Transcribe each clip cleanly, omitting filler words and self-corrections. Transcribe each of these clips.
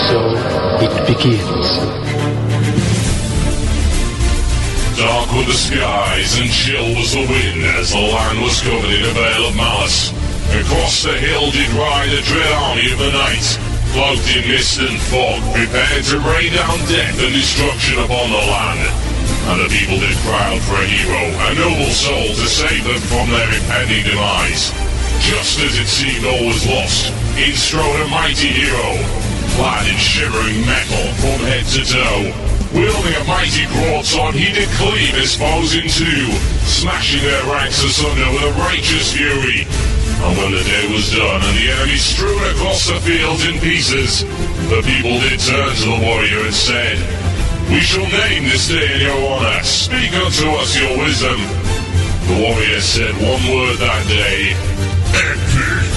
So it begins. Dark were the skies and chill was the wind as the land was covered in a veil of malice. Across the hill did ride a dread army of the night, cloaked in mist and fog, prepared to rain down death and destruction upon the land. And the people did cry out for a hero, a noble soul to save them from their impending demise. Just as it seemed all was lost, in strode a mighty hero, clad in shivering metal from head to toe. Wielding a mighty broadsword, he did cleave his foes in two, smashing their ranks asunder with a righteous fury. And when the day was done, and the enemy strewn across the fields in pieces, the people did turn to the warrior and said, "We shall name this day in your honor. Speak unto us your wisdom." The warrior said one word that day: epic.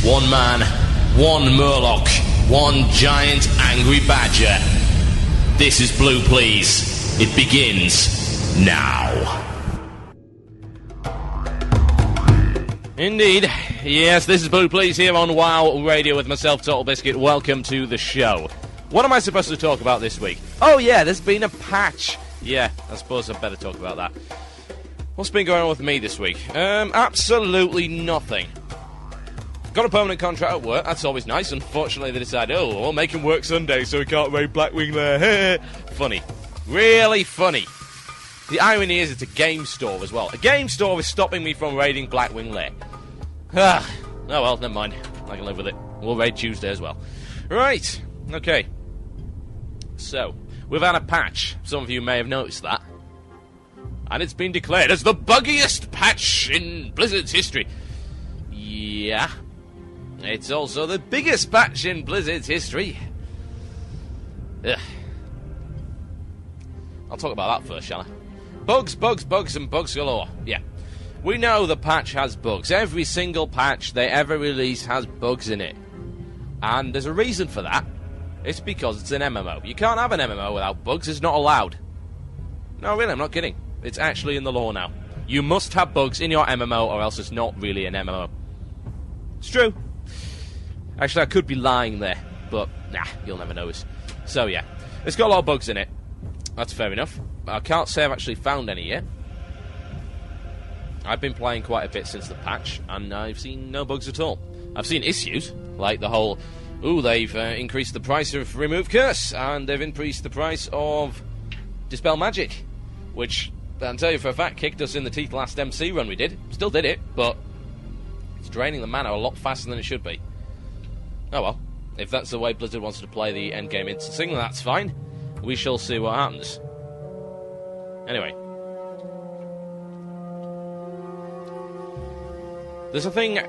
One man, one Murloc, one giant angry badger. This is Blue Please. It begins now. Indeed. Yes, this is Blue Please here on WoW Radio with myself, TotalBiscuit. Welcome to the show. What am I supposed to talk about this week? Oh yeah, there's been a patch. Yeah, I suppose I'd better talk about that. What's been going on with me this week? Absolutely nothing. Got a permanent contract at work, that's always nice. Unfortunately, they decided, we'll make him work Sunday so he can't raid Blackwing there. Funny. Really funny. The irony is it's a game store as well. A game store is stopping me from raiding Blackwing Lair. Oh well, never mind. I can live with it. We'll raid Tuesday as well. Right, okay. So, we've had a patch. Some of you may have noticed that. And it's been declared as the buggiest patch in Blizzard's history. Yeah. It's also the biggest patch in Blizzard's history. Ugh. I'll talk about that first, shall I? Bugs, and bugs galore. Yeah. We know the patch has bugs. Every single patch they ever release has bugs in it. And there's a reason for that. It's because it's an MMO. You can't have an MMO without bugs. It's not allowed. No, really, I'm not kidding. It's actually in the law now. You must have bugs in your MMO or else it's not really an MMO. It's true. Actually, I could be lying there, but nah, you'll never notice. So yeah, it's got a lot of bugs in it. That's fair enough. I can't say I've actually found any yet. I've been playing quite a bit since the patch, and I've seen no bugs at all. I've seen issues, like the whole, they've increased the price of Remove Curse, and they've increased the price of Dispel Magic, which, I'll tell you for a fact, kicked us in the teeth last MC run we did. Still did it, but it's draining the mana a lot faster than it should be. Oh well, if that's the way Blizzard wants to play the endgame instancing, that's fine. We shall see what happens. Anyway. There's a thing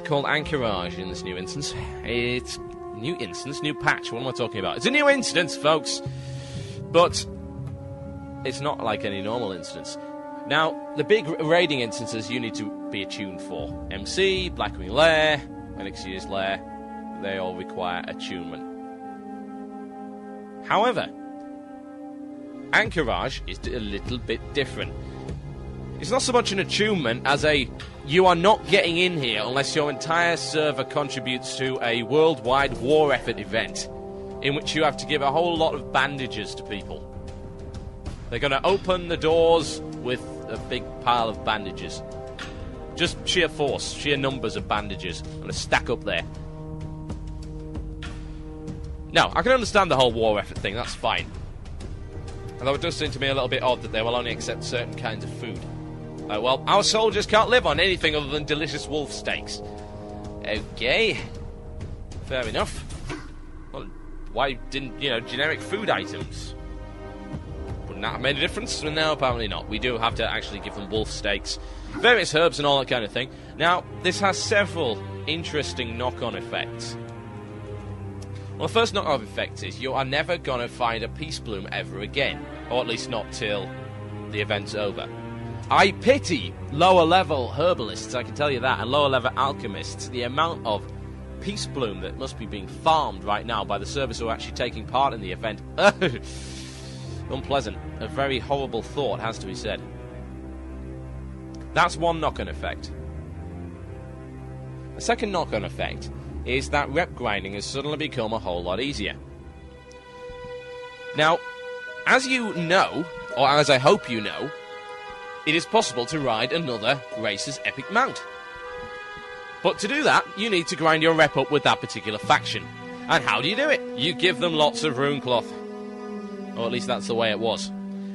called Anchorage in this new instance. It's new instance, new patch. What am I talking about? It's a new instance, folks. But it's not like any normal instance. Now, the big raiding instances you need to be attuned for. MC, Blackwing Lair, Elixir's Lair, they all require attunement. However, Anchorage is a little bit different. It's not so much an attunement as you are not getting in here unless your entire server contributes to a worldwide war effort event in which you have to give a whole lot of bandages to people. They're going to open the doors with a big pile of bandages. Just sheer force, sheer numbers of bandages. Going to stack up there. Now, I can understand the whole war effort thing, that's fine. Although it does seem to me a little bit odd that they will only accept certain kinds of food. Well, our soldiers can't live on anything other than delicious wolf steaks. Okay. Fair enough. Well, why didn't, generic food items? Wouldn't that have made a difference? Well, no, apparently not. We do have to actually give them wolf steaks, various herbs and all that kind of thing. Now, this has several interesting knock-on effects. Well, the first knock-on effect is you are never going to find a Peace Bloom ever again. Or at least not till the event's over. I pity lower-level herbalists, I can tell you that, and lower-level alchemists. The amount of peace bloom that must be being farmed right now by the servers who are actually taking part in the event. Unpleasant. A very horrible thought, has to be said. That's one knock-on effect. A second knock-on effect is that rep grinding has suddenly become a whole lot easier. Now, as you know, or as I hope you know, it is possible to ride another racer's epic mount. But to do that, you need to grind your rep up with that particular faction. And how do you do it? You give them lots of rune cloth. Or at least that's the way it was.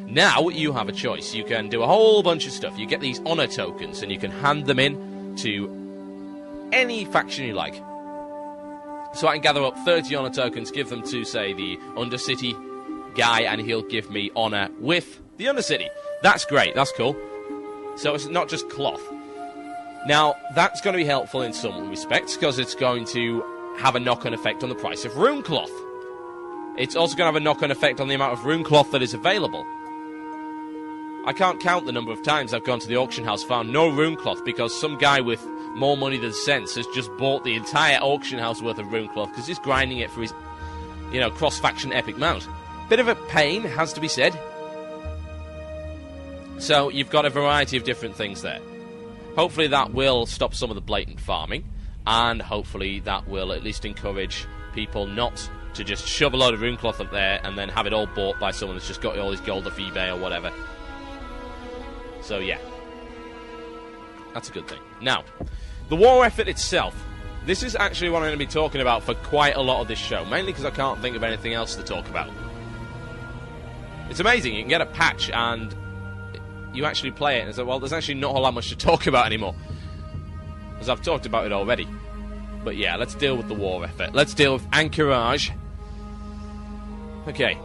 Now you have a choice. You can do a whole bunch of stuff. You get these honor tokens and you can hand them in to any faction you like. So I can gather up 30 honor tokens, give them to, say, the Undercity guy, and he'll give me honor with the Undercity. That's great. That's cool. So it's not just cloth. Now, that's going to be helpful in some respects, because it's going to have a knock-on effect on the price of rune cloth. It's also going to have a knock-on effect on the amount of rune cloth that is available. I can't count the number of times I've gone to the auction house, found no rune cloth, because some guy with more money than sense has just bought the entire auction house worth of rune cloth, because he's grinding it for his, cross-faction epic mount. Bit of a pain, has to be said. So, you've got a variety of different things there. Hopefully that will stop some of the blatant farming, and hopefully that will at least encourage people not to just shove a load of rune cloth up there and then have it all bought by someone that's just got all his gold off eBay or whatever. So yeah, that's a good thing. Now, the war effort itself. This is actually what I'm going to be talking about for quite a lot of this show, mainly because I can't think of anything else to talk about. It's amazing, you can get a patch and you actually play it and say, well, there's actually not a whole lot much to talk about anymore, because I've talked about it already. But yeah, let's deal with the war effort. Let's deal with Anchorage. Okay.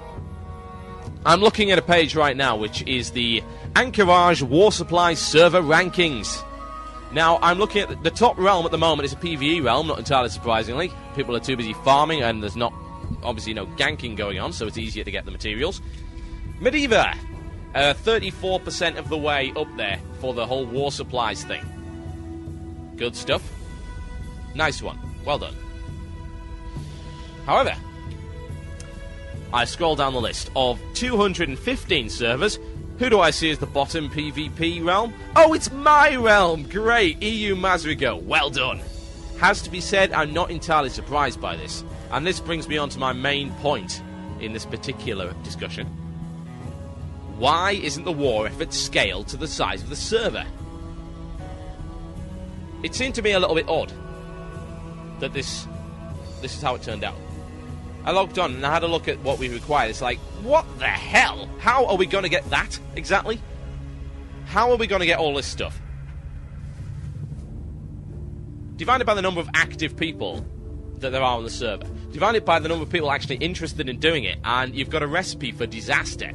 I'm looking at a page right now, which is the Anchorage War Supply Server Rankings. Now, I'm looking at the top realm at the moment. It's a PvE realm, not entirely surprisingly. People are too busy farming, and there's not, obviously, no ganking going on, so it's easier to get the materials. Medieval. 34% of the way up there for the whole war supplies thing. Good stuff. Nice one. Well done. However, I scroll down the list of 215 servers. Who do I see as the bottom PvP realm? Oh, it's my realm! Great! EU Mazrigo. Well done. Has to be said, I'm not entirely surprised by this. And this brings me on to my main point in this particular discussion. Why isn't the war effort scaled to the size of the server? It seemed to me a little bit odd that this is how it turned out. I logged on and I had a look at what we required. It's like, what the hell? How are we going to get that, exactly? How are we going to get all this stuff? Divided by the number of active people that there are on the server. Divided by the number of people actually interested in doing it. And you've got a recipe for disaster.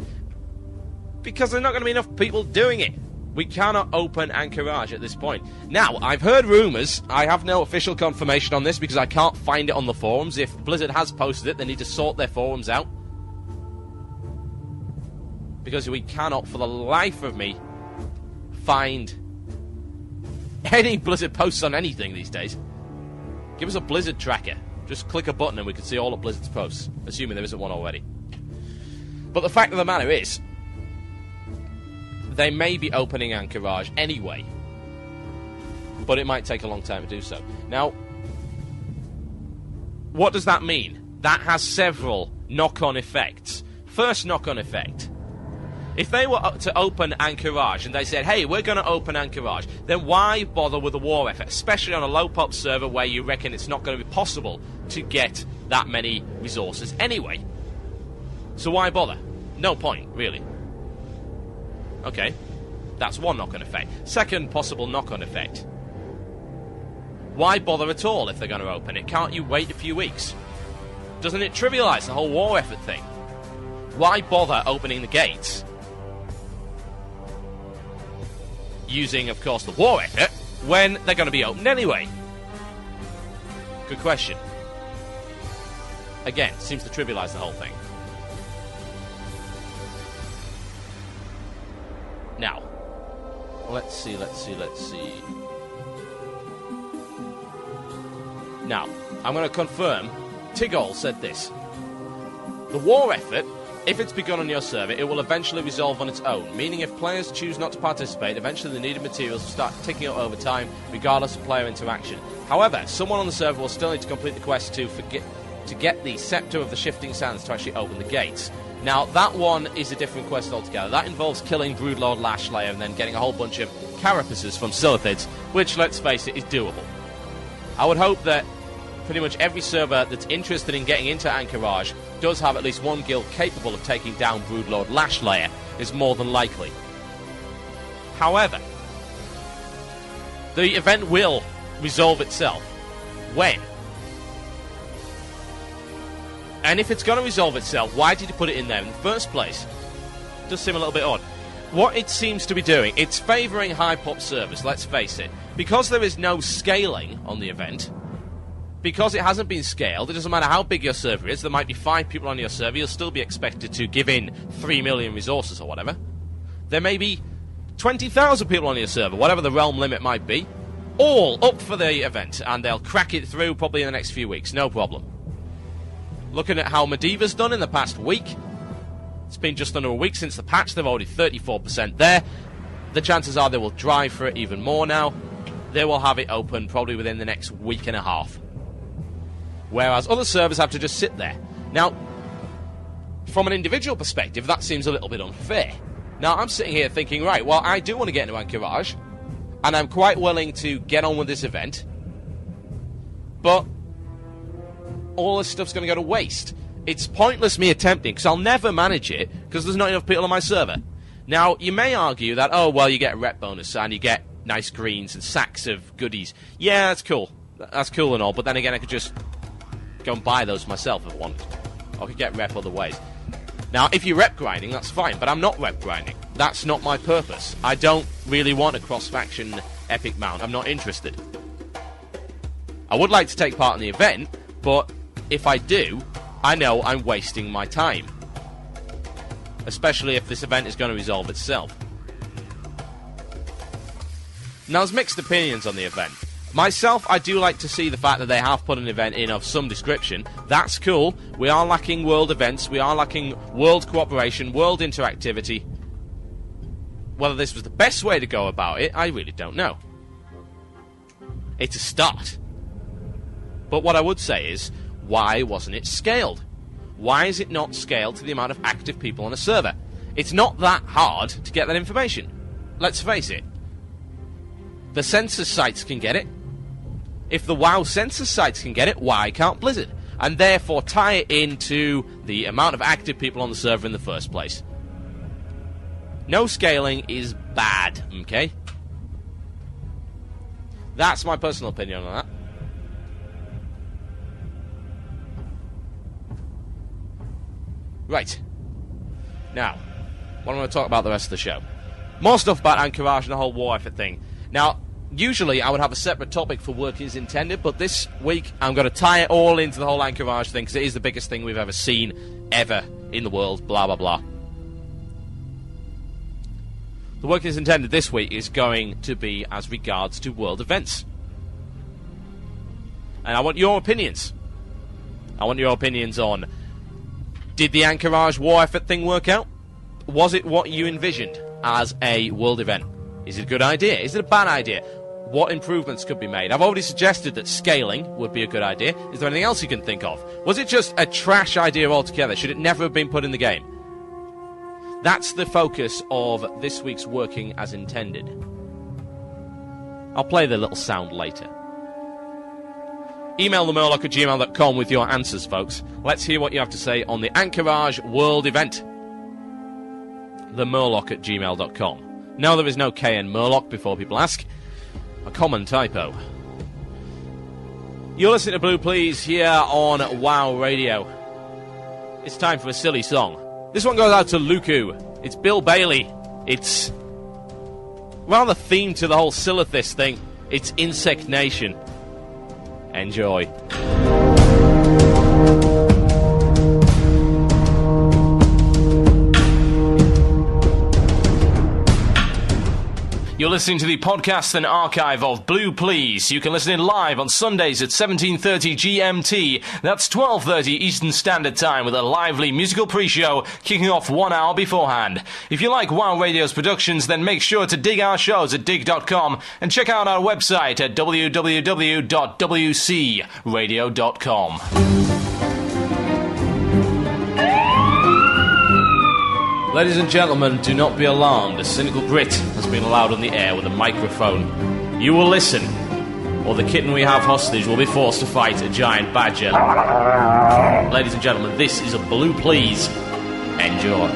Because there's not going to be enough people doing it. We cannot open Anchorage at this point. Now, I've heard rumours. I have no official confirmation on this because I can't find it on the forums. If Blizzard has posted it, they need to sort their forums out. Because we cannot, for the life of me, find any Blizzard posts on anything these days. Give us a Blizzard tracker. Just click a button and we can see all of Blizzard's posts. Assuming there isn't one already. But the fact of the matter is, they may be opening Anchorage anyway, but it might take a long time to do so. Now, what does that mean? That has several knock-on effects. First knock-on effect. If they were to open Anchorage and they said, hey, we're going to open Anchorage, then why bother with a war effort, especially on a low-pop server where you reckon it's not going to be possible to get that many resources anyway? So why bother? No point, really. Okay, that's one knock-on effect. Second possible knock-on effect. Why bother at all if they're going to open it? Can't you wait a few weeks? Doesn't it trivialise the whole war effort thing? Why bother opening the gates? Using, of course, the war effort when they're going to be opened anyway? Good question. Again, seems to trivialise the whole thing. Now, let's see. Now, I'm going to confirm. Tigol said this. The war effort, if it's begun on your server, it will eventually resolve on its own, meaning if players choose not to participate, eventually the needed materials will start ticking up over time, regardless of player interaction. However, someone on the server will still need to complete the quest to get the Scepter of the Shifting Sands to actually open the gates. Now, that one is a different quest altogether. That involves killing Broodlord Lashslayer and then getting a whole bunch of carapaces from Silithids, which, let's face it, is doable. I would hope that pretty much every server that's interested in getting into Anchorage does have at least one guild capable of taking down Broodlord Lashslayer, is more than likely. However, the event will resolve itself. When? And if it's going to resolve itself, why did you put it in there in the first place? It does seem a little bit odd. What it seems to be doing, it's favouring high-pop servers, let's face it. Because there is no scaling on the event, because it hasn't been scaled, it doesn't matter how big your server is, there might be 5 people on your server, you'll still be expected to give in 3 million resources or whatever. There may be 20,000 people on your server, whatever the realm limit might be, all up for the event, and they'll crack it through probably in the next few weeks, no problem. Looking at how Mediva's done in the past week, it's been just under a week since the patch, they're already 34% there. The chances are they will drive for it even more now. They will have it open probably within the next week and a half. Whereas other servers have to just sit there. Now, from an individual perspective, that seems a little bit unfair. Now, I'm sitting here thinking, right, well, I do want to get into Anchorage, and I'm quite willing to get on with this event, but all this stuff's going to go to waste. It's pointless me attempting, because I'll never manage it, because there's not enough people on my server. Now, you may argue that, oh, well, you get a rep bonus, and you get nice greens and sacks of goodies. Yeah, that's cool. That's cool and all, but then again, I could just go and buy those myself if I wanted. I could get rep other ways. Now, if you're rep grinding, that's fine, but I'm not rep grinding. That's not my purpose. I don't really want a cross-faction epic mount. I'm not interested. I would like to take part in the event, but if I do, I know I'm wasting my time. Especially if this event is going to resolve itself. Now, there's mixed opinions on the event. Myself, I do like to see the fact that they have put an event in of some description. That's cool. We are lacking world events. We are lacking world cooperation, world interactivity. Whether this was the best way to go about it, I really don't know. It's a start. But what I would say is, why wasn't it scaled? Why is it not scaled to the amount of active people on a server? It's not that hard to get that information. Let's face it. The census sites can get it. If the WoW census sites can get it, why can't Blizzard? And therefore tie it into the amount of active people on the server in the first place. No scaling is bad, okay? That's my personal opinion on that. Right. Now, what I'm going to talk about the rest of the show. More stuff about Anchorage and the whole war effort thing. Now, usually I would have a separate topic for work is intended, but this week I'm going to tie it all into the whole Anchorage thing, because it is the biggest thing we've ever seen, ever, in the world, blah, blah, blah. The work is intended this week is going to be as regards to world events. And I want your opinions. I want your opinions on, did the Anchorage war effort thing work out? Was it what you envisioned as a world event? Is it a good idea? Is it a bad idea? What improvements could be made? I've already suggested that scaling would be a good idea. Is there anything else you can think of? Was it just a trash idea altogether? Should it never have been put in the game? That's the focus of this week's working as intended. I'll play the little sound later. Email the Murloc at gmail.com with your answers, folks. Let's hear what you have to say on the Anchorage World Event. The Murloc at gmail.com. No, there is no K in Murloc, before people ask. A common typo. You're listening to Blue Please here on WoW Radio. It's time for a silly song. This one goes out to Luku. It's Bill Bailey. It's rather themed to the whole Silithis thing. It's Insect Nation. Enjoy. You're listening to the podcast and archive of Blue Please. You can listen in live on Sundays at 17:30 GMT. That's 12:30 Eastern Standard Time, with a lively musical pre-show kicking off 1 hour beforehand. If you like WOW Radio's productions, then make sure to dig our shows at dig.com and check out our website at www.wcradio.com. Ladies and gentlemen, do not be alarmed. A cynical Brit has been allowed on the air with a microphone. You will listen, or the kitten we have hostage will be forced to fight a giant badger. Ladies and gentlemen, this is a Blue Please. Enjoy.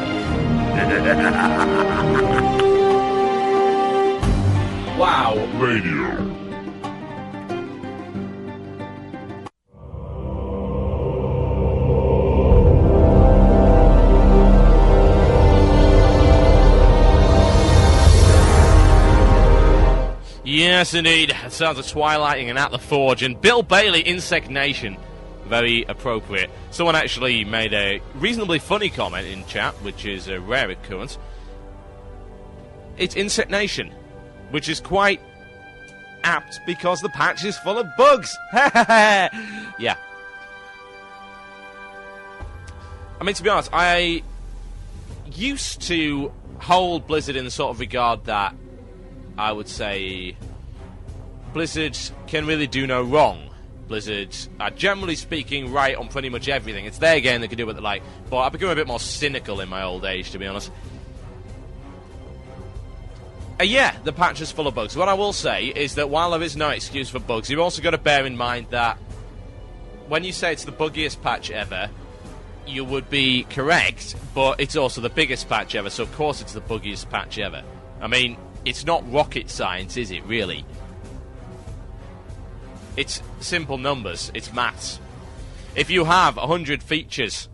Wow Radio. Yes, indeed. It sounds of Twilighting and At the Forge, and Bill Bailey, Insect Nation. Very appropriate. Someone actually made a reasonably funny comment in chat, which is a rare occurrence. It's Insect Nation, which is quite apt because the patch is full of bugs. Yeah. I mean, to be honest, I used to hold Blizzard in the sort of regard that I would say Blizzard can really do no wrong. Blizzard are generally speaking right on pretty much everything. It's their game, they can do what they like. But I've become a bit more cynical in my old age, to be honest. Yeah, the patch is full of bugs. What I will say is that while there is no excuse for bugs, you've also got to bear in mind that when you say it's the buggiest patch ever, you would be correct, but it's also the biggest patch ever, so of course it's the buggiest patch ever. I mean, it's not rocket science, is it, really? It's simple numbers. It's maths. If you have 100 features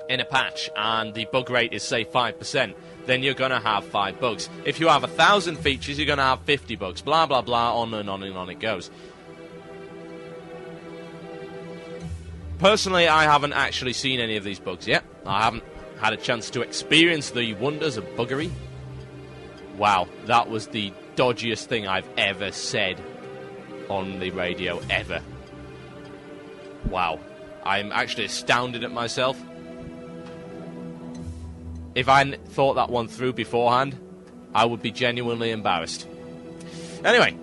in a patch and the bug rate is, say, 5%, then you're going to have 5 bugs. If you have 1,000 features, you're going to have 50 bugs. Blah, blah, blah, on and on and on it goes. Personally, I haven't actually seen any of these bugs yet. I haven't had a chance to experience the wonders of buggery. Wow, that was the dodgiest thing I've ever said on the radio, ever. Wow. I'm actually astounded at myself. If I hadn't thought that one through beforehand, I would be genuinely embarrassed. Anyway.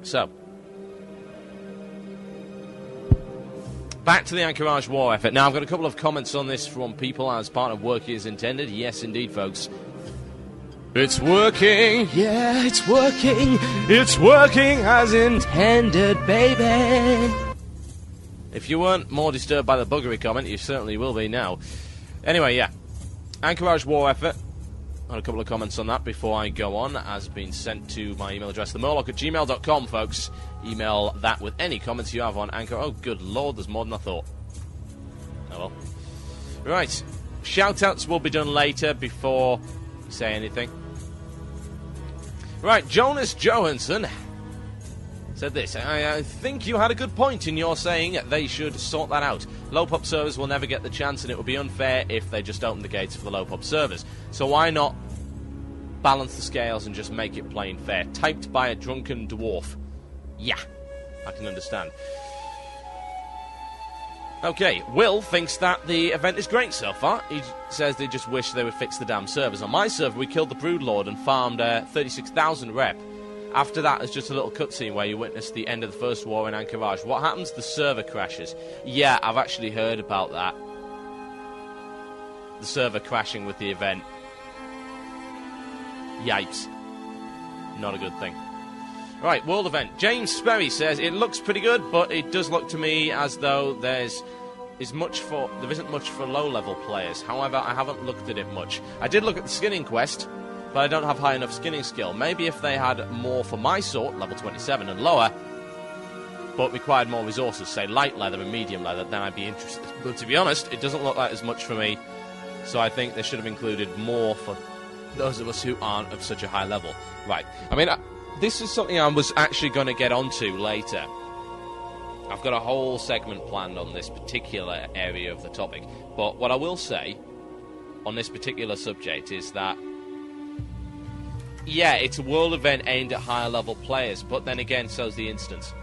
So. Back to the Anchorage war effort. Now, I've got a couple of comments on this from people as part of Working as Intended. Yes, indeed, folks. It's working. Yeah, it's working. It's working as intended, baby. If you weren't more disturbed by the buggery comment, you certainly will be now. Anyway, yeah. Anchorage war effort. I had a couple of comments on that before I go on. Has been sent to my email address, themurloc@gmail.com, folks. Email that with any comments you have on Anchor. Oh, good lord, there's more than I thought. Oh, well. Right. Shout-outs will be done later before you say anything. Right, Jonas Johansson said this. I think you had a good point in your saying they should sort that out. Low-pop servers will never get the chance, and it would be unfair if they just opened the gates for the low-pop servers. So why not balance the scales and just make it plain fair? Typed by a drunken dwarf. Yeah, I can understand. Okay, Will thinks that the event is great so far. He says they just wish they would fix the damn servers. On my server, we killed the Broodlord and farmed 36,000 rep. After that, there's just a little cutscene where you witness the end of the first war in Anchorage. What happens? The server crashes. Yeah, I've actually heard about that. The server crashing with the event. Yipes. Not a good thing. Right, world event. James Sperry says, it looks pretty good, but it does look to me as though there isn't much for low-level players. However, I haven't looked at it much. I did look at the skinning quest, but I don't have high enough skinning skill. Maybe if they had more for my sort, level 27 and lower, but required more resources, say light leather and medium leather, then I'd be interested. But to be honest, it doesn't look like as much for me, so I think they should have included more for those of us who aren't of such a high level. Right, I mean, this is something I was actually going to get onto later. I've got a whole segment planned on this particular area of the topic, but what I will say on this particular subject is that yeah, it's a world event aimed at higher level players, but then again, so's the instance.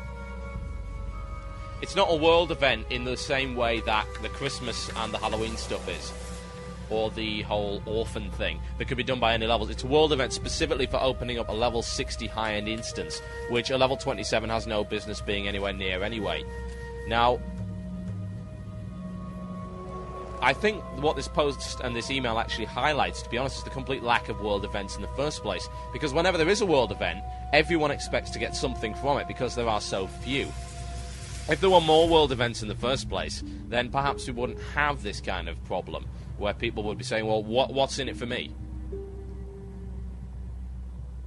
It's not a world event in the same way that the Christmas and the Halloween stuff is, or the whole orphan thing that could be done by any levels. It's a world event specifically for opening up a level 60 high-end instance, which a level 27 has no business being anywhere near anyway. Now, I think what this post and this email actually highlights, to be honest, is the complete lack of world events in the first place. Because whenever there is a world event, everyone expects to get something from it because there are so few. If there were more world events in the first place, then perhaps we wouldn't have this kind of problem, where people would be saying, well, what's in it for me?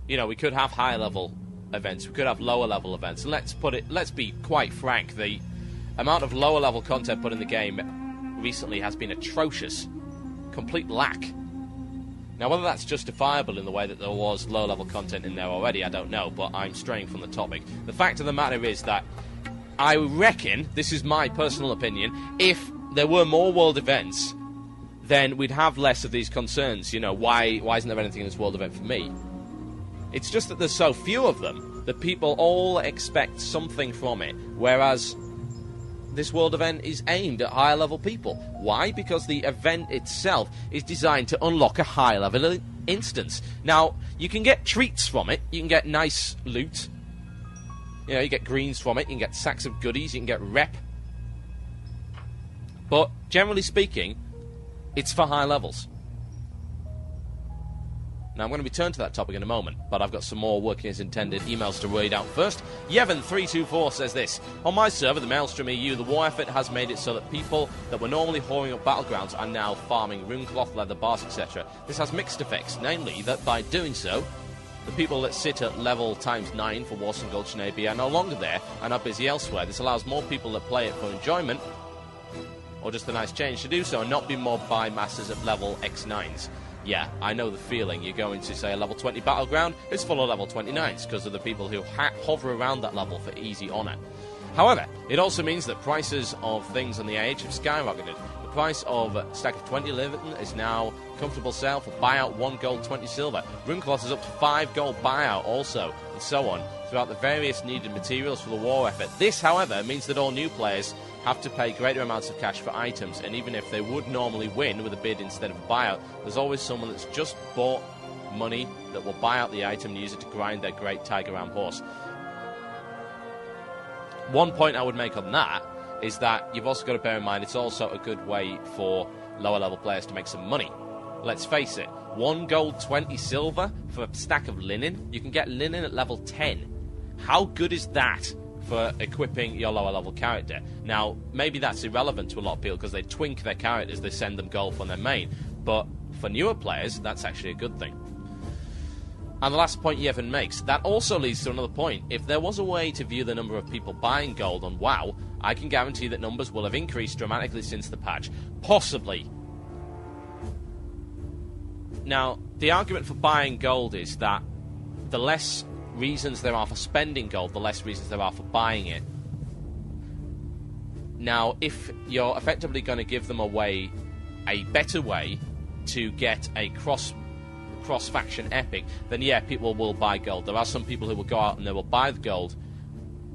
You know, we could have higher level events, we could have lower level events. Let's be quite frank, the amount of lower level content put in the game recently has been atrocious. Complete lack. Now, whether that's justifiable in the way that there was low level content in there already, I don't know, but I'm straying from the topic. The fact of the matter is that I reckon, this is my personal opinion, if there were more world events, then we'd have less of these concerns. You know, why isn't there anything in this world event for me? It's just that there's so few of them that people all expect something from it, whereas this world event is aimed at higher level people. Why? Because the event itself is designed to unlock a high level instance. Now, you can get treats from it, you can get nice loot, you know, you get greens from it, you can get sacks of goodies, you can get rep. But, generally speaking, it's for high levels. Now, I'm going to return to that topic in a moment, but I've got some more working as intended emails to read out first. Yevon324 says this: on my server, the Maelstrom EU, the war effort has made it so that people that were normally whoring up battlegrounds are now farming runecloth, leather bars, etc. This has mixed effects, namely that by doing so, the people that sit at level times 9 for Warson Gulch and AB are no longer there and are busy elsewhere. This allows more people that play it for enjoyment, or just a nice change, to do so and not be mobbed by masses at level X9s. Yeah, I know the feeling. You're going to, say, a level 20 battleground, it's full of level 29s, because of the people who hover around that level for easy honour. However, it also means that prices of things on the AH have skyrocketed. The price of a stack of 20 living is now comfortable sale for buyout 1 gold 20 silver. Runecloth is up to 5 gold buyout also, and so on, throughout the various needed materials for the war effort. This, however, means that all new players have to pay greater amounts of cash for items, and even if they would normally win with a bid instead of a buyout, there's always someone that's just bought money that will buy out the item and use it to grind their great Tiger Ram horse. One point I would make on that is that you've also got to bear in mind it's also a good way for lower level players to make some money. Let's face it, 1 gold 20 silver for a stack of linen. You can get linen at level 10. How good is that for equipping your lower level character? Now, maybe that's irrelevant to a lot of people because they twink their characters, they send them gold from their main, but for newer players, that's actually a good thing. And the last point Yevon makes, that also leads to another point. If there was a way to view the number of people buying gold on WoW, I can guarantee that numbers will have increased dramatically since the patch. Possibly. Now, the argument for buying gold is that the less reasons there are for spending gold, the less reasons there are for buying it. Now, if you're effectively going to give them a better way to get a cross-faction epic, then yeah, people will buy gold. There are some people who will go out and they will buy the gold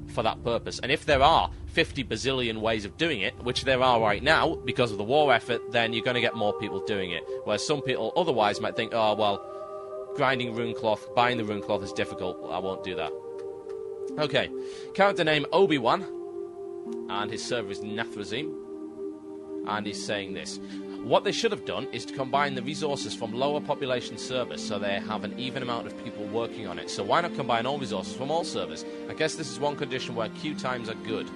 for that purpose. And if there are 50 bazillion ways of doing it, which there are right now because of the war effort, then you're going to get more people doing it. Whereas some people otherwise might think, oh, well, grinding runecloth, buying the runecloth is difficult, I won't do that. Okay, character name Obi-Wan, and his server is Nathrazim, and he's saying this: what they should have done is to combine the resources from lower population servers so they have an even amount of people working on it. So why not combine all resources from all servers? I guess this is one condition where queue times are good.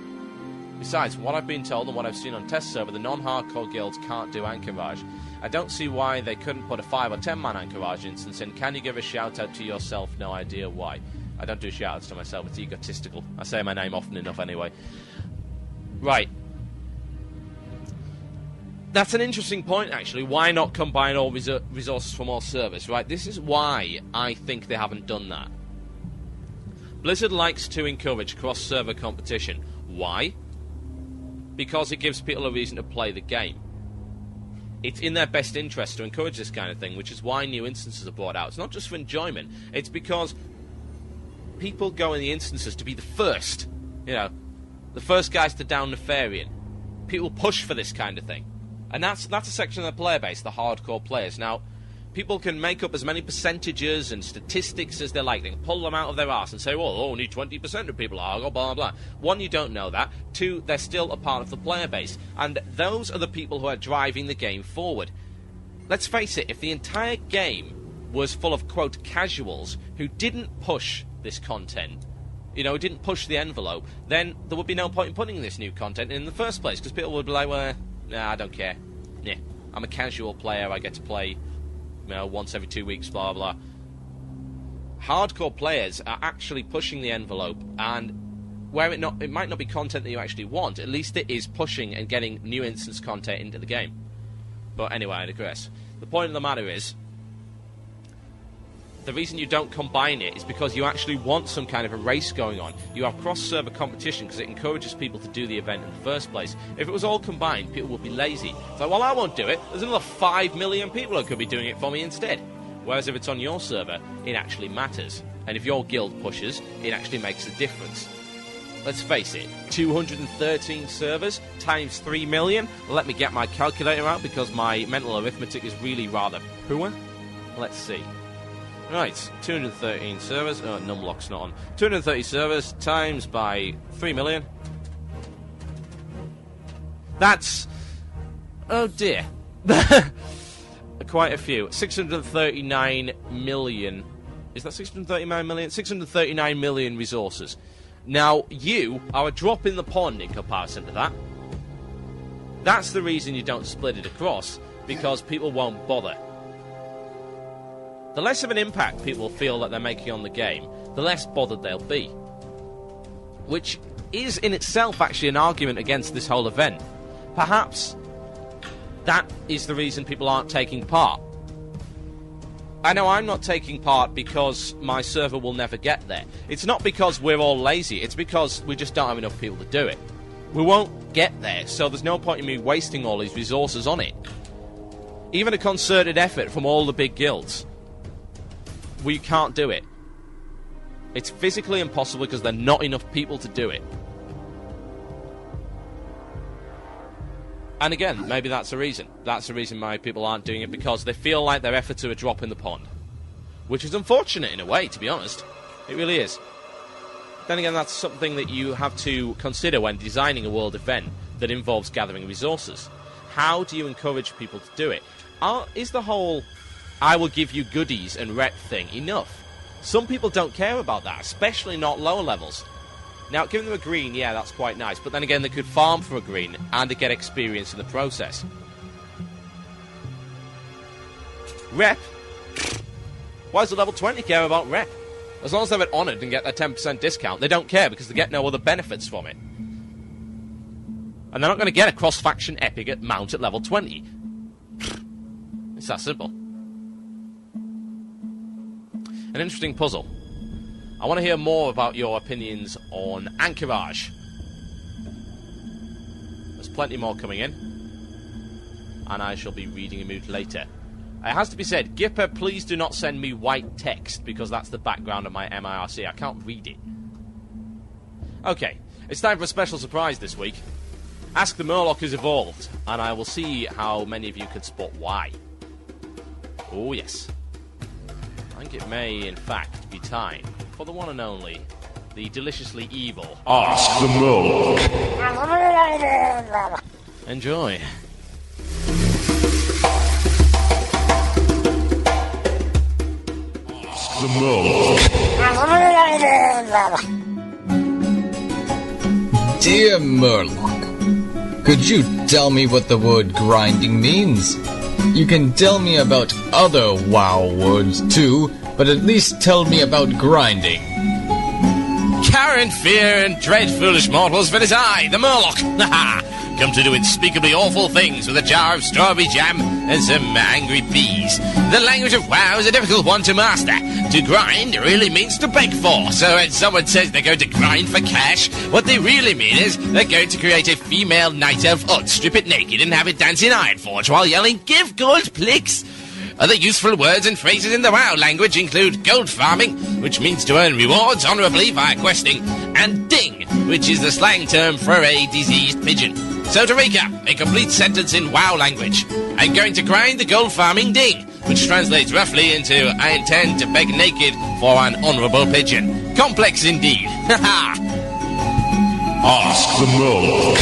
Besides, from what I've been told and what I've seen on test server, the non-hardcore guilds can't do Anchorage. I don't see why they couldn't put a 5 or 10 man Anchorage instance in. Can you give a shout out to yourself? No idea why. I don't do shout outs to myself, it's egotistical. I say my name often enough anyway. Right. That's an interesting point, actually. Why not combine all resources from all servers, right? This is why I think they haven't done that. Blizzard likes to encourage cross-server competition. Why? Because it gives people a reason to play the game. it's in their best interest to encourage this kind of thing, which is why new instances are brought out. It's not just for enjoyment. It's because people go in the instances to be the first, the first guys to down Nefarian. People push for this kind of thing. And that's a section of the player base, the hardcore players. Now, people can make up as many percentages and statistics as they like. They can pull them out of their arse and say, well, only 20% of people are, blah, blah, blah. One, you don't know that. Two, they're still a part of the player base. And those are the people who are driving the game forward. Let's face it, if the entire game was full of, quote, casuals who didn't push this content, didn't push the envelope, then there would be no point in putting this new content in the first place, because people would be like, well, nah, I don't care. Yeah, I'm a casual player, I get to play once every 2 weeks, blah, blah. Hardcore players are actually pushing the envelope, and where it might not be content that you actually want, at least it is pushing and getting new instance content into the game. But anyway, I digress. The point of the matter is, the reason you don't combine it is because you actually want some kind of a race going on. You have cross-server competition because it encourages people to do the event in the first place. If it was all combined, people would be lazy. It's like, well, I won't do it. There's another 5 million people who could be doing it for me instead. Whereas if it's on your server, it actually matters. And if your guild pushes, it actually makes a difference. Let's face it, 213 servers times 3 million? Let me get my calculator out because my mental arithmetic is really rather poor. Let's see. Right, 213 servers. Oh, Numlock's not on. 230 servers times by 3 million. That's... oh dear. Quite a few. 639 million. Is that 639 million? 639 million resources. Now, you are a drop in the pond in comparison to that. That's the reason you don't split it across, because people won't bother. The less of an impact people feel that they're making on the game, the less bothered they'll be. Which is in itself actually an argument against this whole event. Perhaps that is the reason people aren't taking part. I know I'm not taking part because my server will never get there. It's not because we're all lazy, it's because we just don't have enough people to do it. We won't get there, so there's no point in me wasting all these resources on it. Even a concerted effort from all the big guilds, we can't do it. It's physically impossible because there are not enough people to do it. And again, maybe that's the reason. That's the reason why people aren't doing it, because they feel like their efforts are a drop in the pond. Which is unfortunate in a way, to be honest. It really is. Then again, that's something that you have to consider when designing a world event that involves gathering resources. How do you encourage people to do it? Is the whole I will give you goodies and rep thing enough? Some people don't care about that, especially not lower levels. Now, giving them a green, yeah, that's quite nice, but then again, they could farm for a green and they get experience in the process. Rep? Why does the level 20 care about rep? As long as they're honoured and get their 10% discount, they don't care because they get no other benefits from it. And they're not going to get a cross-faction epic at mount at level 20. It's that simple. An interesting puzzle. I want to hear more about your opinions on Anchorage. There's plenty more coming in, and I shall be reading a mood later. It has to be said, Gipper, please do not send me white text, because that's the background of my MIRC. I can't read it. Okay, it's time for a special surprise this week. Ask the Murloc has evolved, and I will see how many of you can spot why. Oh yes. I think it may, in fact, be time for the one and only, the deliciously evil Ask the Murloc. Enjoy. The Murloc. Dear Murloc, could you tell me what the word grinding means? You can tell me about other WoW words too, but at least tell me about grinding. Current fear and dread foolish mortals, for it is I, the Murloc. come to do unspeakably awful things with a jar of strawberry jam and some angry peas. The language of WoW is a difficult one to master. To grind really means to beg for. So when someone says they're going to grind for cash, what they really mean is they're going to create a female night elf hut, strip it naked and have it dance in Ironforge while yelling, "Give gold plicks!" Other useful words and phrases in the WoW language include gold farming, which means to earn rewards honourably via questing, and ding, which is the slang term for a diseased pigeon. So to recap, a complete sentence in WoW language. I'm going to grind the gold farming ding, which translates roughly into I intend to beg naked for an honourable pigeon. Complex indeed. Haha. Ask the Murloc.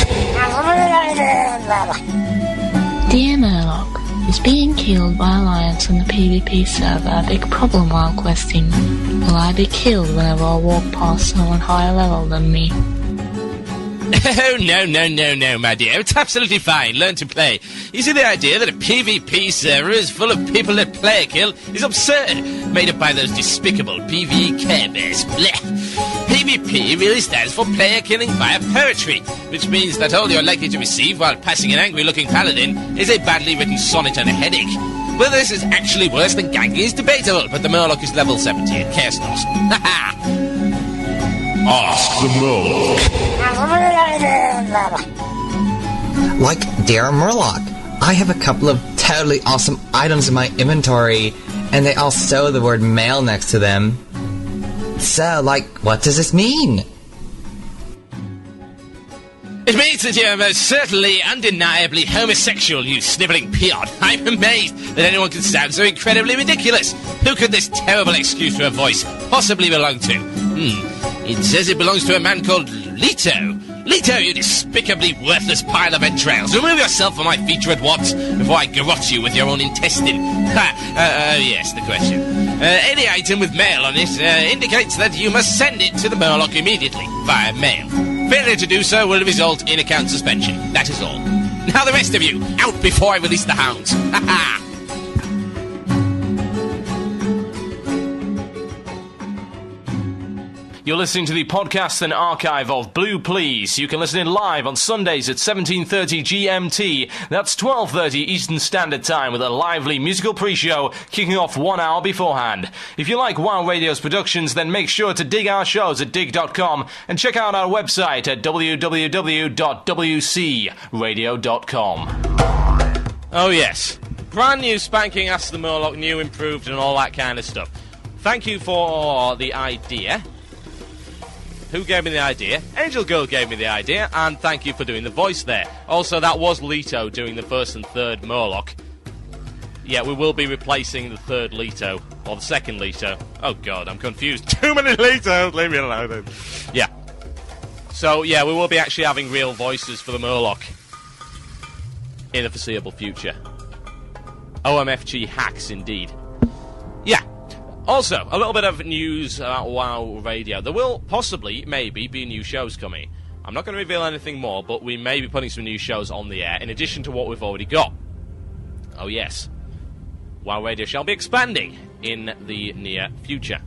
Dear Murloc, is being killed by Alliance on the PvP server a big problem while questing? Will I be killed whenever I walk past someone higher level than me? Oh, no, my dear. It's absolutely fine. Learn to play. You see, the idea that a PvP server is full of people that player kill is absurd. Made up by those despicable PvE care bears. Blech. PvP really stands for player killing via poetry, which means that all you're likely to receive while passing an angry-looking paladin is a badly written sonnet and a headache. Whether this is actually worse than ganking is debatable, but the Murloc is level 70 and cares not. Haha! Ask the Murloc. Like, dear Murloc, I have a couple of totally awesome items in my inventory, and they all show the word male next to them. So, like, what does this mean? It means that you're most certainly, undeniably homosexual, you snivelling peon. I'm amazed that anyone can sound so incredibly ridiculous. Who could this terrible excuse for a voice possibly belong to? It says it belongs to a man called Leto. Leto, you despicably worthless pile of entrails. Remove yourself from my feature once before I garrote you with your own intestine. Yes, the question. Any item with mail on it indicates that you must send it to the Murloc immediately, via mail. Failure to do so will result in account suspension. That is all. Now the rest of you, out before I release the hounds. Ha ha! You're listening to the podcast and archive of Blue Please. You can listen in live on Sundays at 17:30 GMT. That's 12:30 Eastern Standard Time with a lively musical pre-show kicking off 1 hour beforehand. If you like WoW Radio's productions, then make sure to dig our shows at dig.com and check out our website at www.wcradio.com. Oh yes, brand new spanking Ask the Murloc, new, improved and all that kind of stuff. Thank you for the idea. Who gave me the idea? Angel Girl gave me the idea, and thank you for doing the voice there. Also, that was Leto doing the first and third Murloc. Yeah, we will be replacing the third Leto, or the second Leto. Oh god, I'm confused. Too many Letos! Leave me alone. Yeah. So, yeah, we will be actually having real voices for the Murloc in the foreseeable future. OMFG hacks, indeed. Yeah. Also, a little bit of news about WoW Radio. There will possibly, maybe, be new shows coming. I'm not going to reveal anything more, but we may be putting some new shows on the air, in addition to what we've already got. Oh yes. WoW Radio shall be expanding in the near future.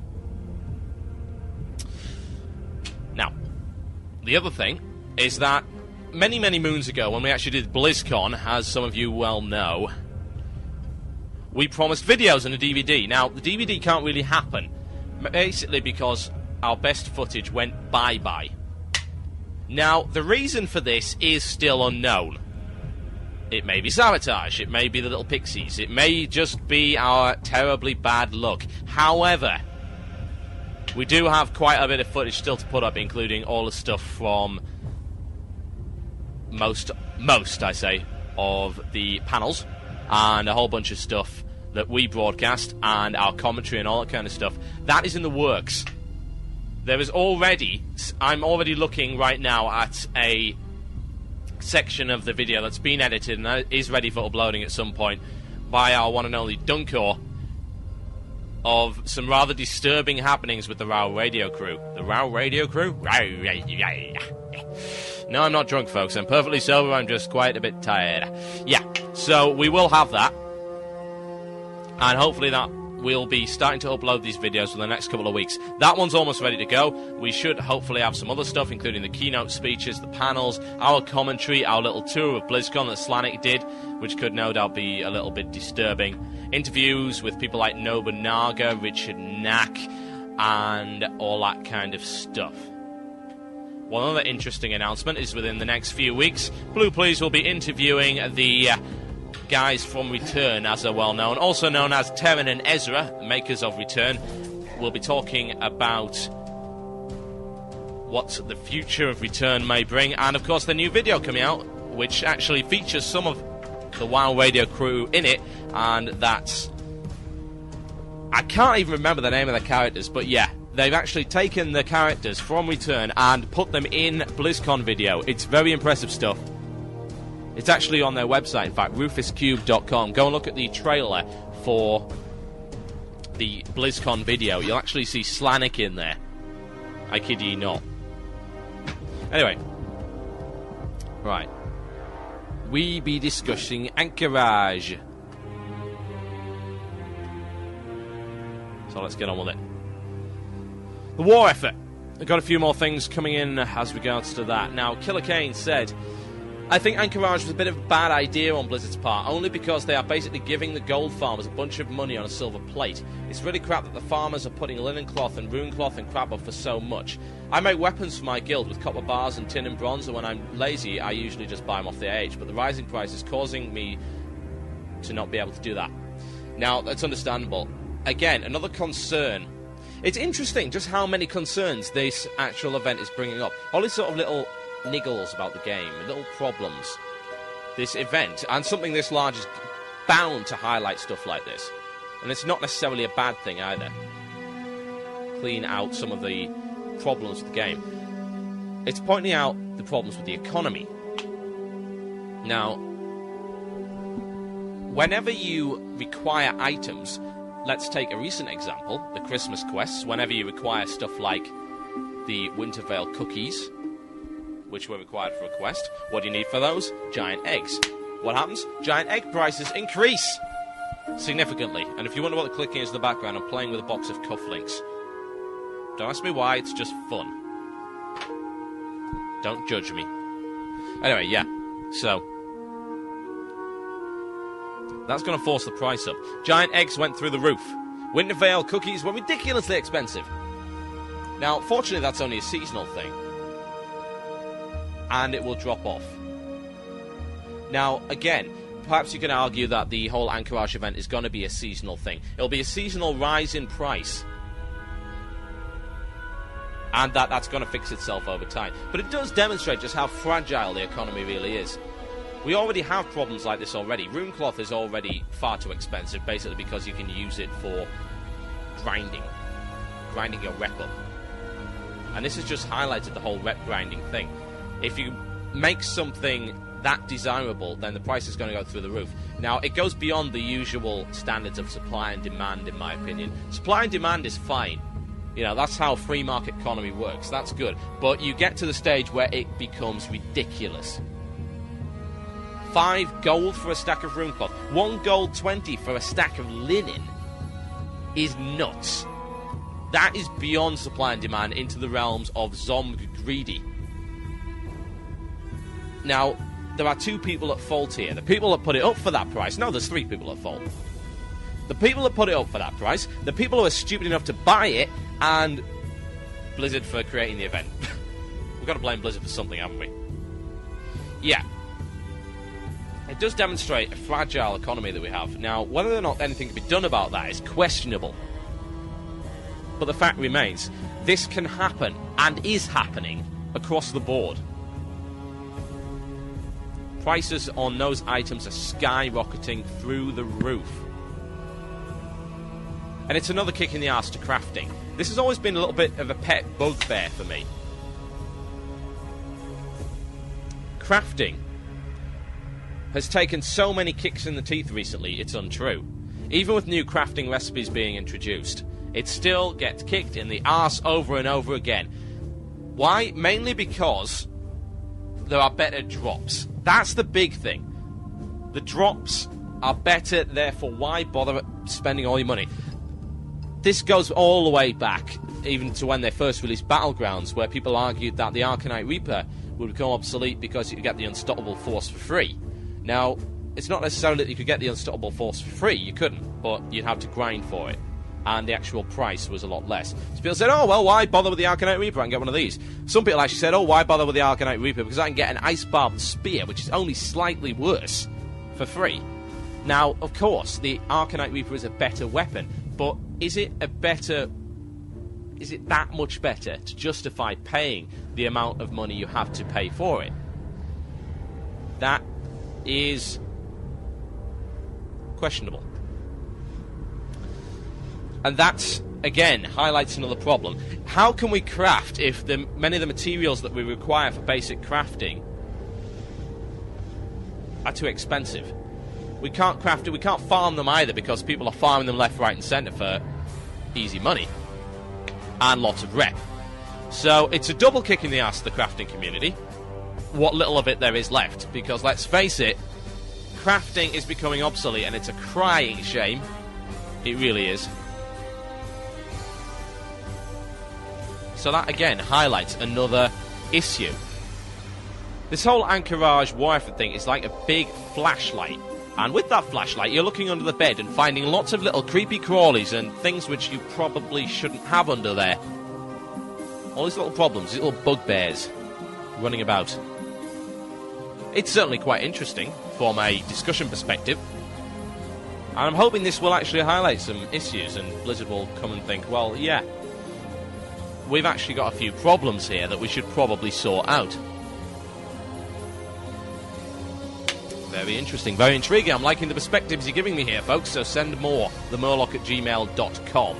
Now, the other thing is that many, many moons ago, when we actually did BlizzCon, as some of you well know, we promised videos on a DVD. Now, the DVD can't really happen, basically because our best footage went bye-bye. Now, the reason for this is still unknown. It may be sabotage, it may be the little pixies, it may just be our terribly bad luck. However, we do have quite a bit of footage still to put up, including all the stuff from most, I say, of the panels, and a whole bunch of stuff that we broadcast, and our commentary and all that kind of stuff. That is in the works. There is already, I'm already looking right now at a section of the video that's been edited and that is ready for uploading at some point by our one and only Dunkor, of some rather disturbing happenings with the WoW Radio crew. The WoW Radio crew? No, I'm not drunk, folks. I'm perfectly sober. I'm just quite a bit tired. Yeah, so we will have that. And hopefully that we'll be starting to upload these videos for the next couple of weeks. That one's almost ready to go. We should hopefully have some other stuff, including the keynote speeches, the panels, our commentary, our little tour of BlizzCon that Slanik did, which could no doubt be a little bit disturbing. Interviews with people like Nobunaga, Richard Knack, and all that kind of stuff. One other interesting announcement is within the next few weeks, Blue Please will be interviewing the guys from Return, as they're well known, also known as Terran and Ezra, makers of Return. We'll be talking about what the future of Return may bring, and of course the new video coming out, which actually features some of the WoW Radio crew in it, and that's... I can't even remember the name of the characters, but yeah, they've actually taken the characters from Return and put them in BlizzCon video. It's very impressive stuff. It's actually on their website, in fact, rufuscube.com. Go and look at the trailer for the BlizzCon video. You'll actually see Slanik in there. I kid you not. Anyway. Right. We be discussing Anchorage. So let's get on with it. The war effort. I've got a few more things coming in as regards to that. Now, Killer Kane said, I think Anchorage was a bit of a bad idea on Blizzard's part, only because they are basically giving the gold farmers a bunch of money on a silver plate. It's really crap that the farmers are putting linen cloth and rune cloth and crap up for so much. I make weapons for my guild with copper bars and tin and bronze, and when I'm lazy, I usually just buy them off the AH, but the rising price is causing me to not be able to do that. Now, that's understandable. Again, another concern. It's interesting just how many concerns this actual event is bringing up. All these sort of little niggles about the game, little problems. This event, and something this large, is bound to highlight stuff like this. And it's not necessarily a bad thing either. Clean out some of the problems with the game. It's pointing out the problems with the economy. Now, whenever you require items, let's take a recent example, the Christmas quests. Whenever you require stuff like the Wintervale cookies, which were required for a quest, what do you need for those? Giant eggs. What happens? Giant egg prices increase significantly. And if you wonder what the clicking is in the background, I'm playing with a box of cufflinks. Don't ask me why, it's just fun. Don't judge me. Anyway, yeah. So, that's going to force the price up. Giant eggs went through the roof. Wintervale cookies were ridiculously expensive. Now, fortunately, that's only a seasonal thing. And it will drop off. Now, again, perhaps you can argue that the whole Anchorage event is going to be a seasonal thing. It'll be a seasonal rise in price. And that's going to fix itself over time. But it does demonstrate just how fragile the economy really is. We already have problems like this already. Rune cloth is already far too expensive, basically because you can use it for grinding your rep up. And this has just highlighted the whole rep grinding thing. If you make something that desirable, then the price is going to go through the roof. Now, it goes beyond the usual standards of supply and demand, in my opinion. Supply and demand is fine. You know, that's how free market economy works. That's good. But you get to the stage where it becomes ridiculous. 5 gold for a stack of rune cloth. 1 gold 20 for a stack of linen is nuts. That is beyond supply and demand into the realms of zombie greedy. Now, there are 2 people at fault here. The people that put it up for that price. No, there's 3 people at fault. The people that put it up for that price, the people who are stupid enough to buy it, and Blizzard for creating the event. We've got to blame Blizzard for something, haven't we? Yeah. It does demonstrate a fragile economy that we have. Now, whether or not anything can be done about that is questionable. But the fact remains, this can happen, and is happening, across the board. Prices on those items are skyrocketing through the roof. And it's another kick in the arse to crafting. This has always been a little bit of a pet bugbear for me. Crafting has taken so many kicks in the teeth recently, it's untrue. Even with new crafting recipes being introduced, it still gets kicked in the arse over and over again. Why? Mainly because there are better drops. That's the big thing. The drops are better, therefore why bother spending all your money? this goes all the way back, even to when they first released Battlegrounds, where people argued that the Arcanite Reaper would become obsolete because you could get the Unstoppable Force for free. Now, it's not necessarily that you could get the Unstoppable Force for free, you couldn't, but you'd have to grind for it. And the actual price was a lot less. So people said, oh, well, why bother with the Arcanite Reaper? I can get one of these. Some people actually said, oh, why bother with the Arcanite Reaper? Because I can get an Ice Barbed Spear, which is only slightly worse, for free. Now, of course, the Arcanite Reaper is a better weapon, but is it that much better to justify paying the amount of money you have to pay for it? That is questionable. And that, again, highlights another problem. How can we craft if many of the materials that we require for basic crafting are too expensive? We can't craft it, we can't farm them either, because people are farming them left, right and centre for easy money and lots of rep. So it's a double kick in the ass to the crafting community, what little of it there is left, because let's face it, crafting is becoming obsolete, and it's a crying shame. It really is. So that, again, highlights another issue. This whole Anchorage war effort thing is like a big flashlight. And with that flashlight, you're looking under the bed and finding lots of little creepy crawlies and things which you probably shouldn't have under there. All these little problems, these little bugbears running about. It's certainly quite interesting from a discussion perspective. And I'm hoping this will actually highlight some issues and Blizzard will come and think, well, yeah, we've actually got a few problems here that we should probably sort out. Very interesting, very intriguing. I'm liking the perspectives you're giving me here, folks, so send more. themurloc@gmail.com.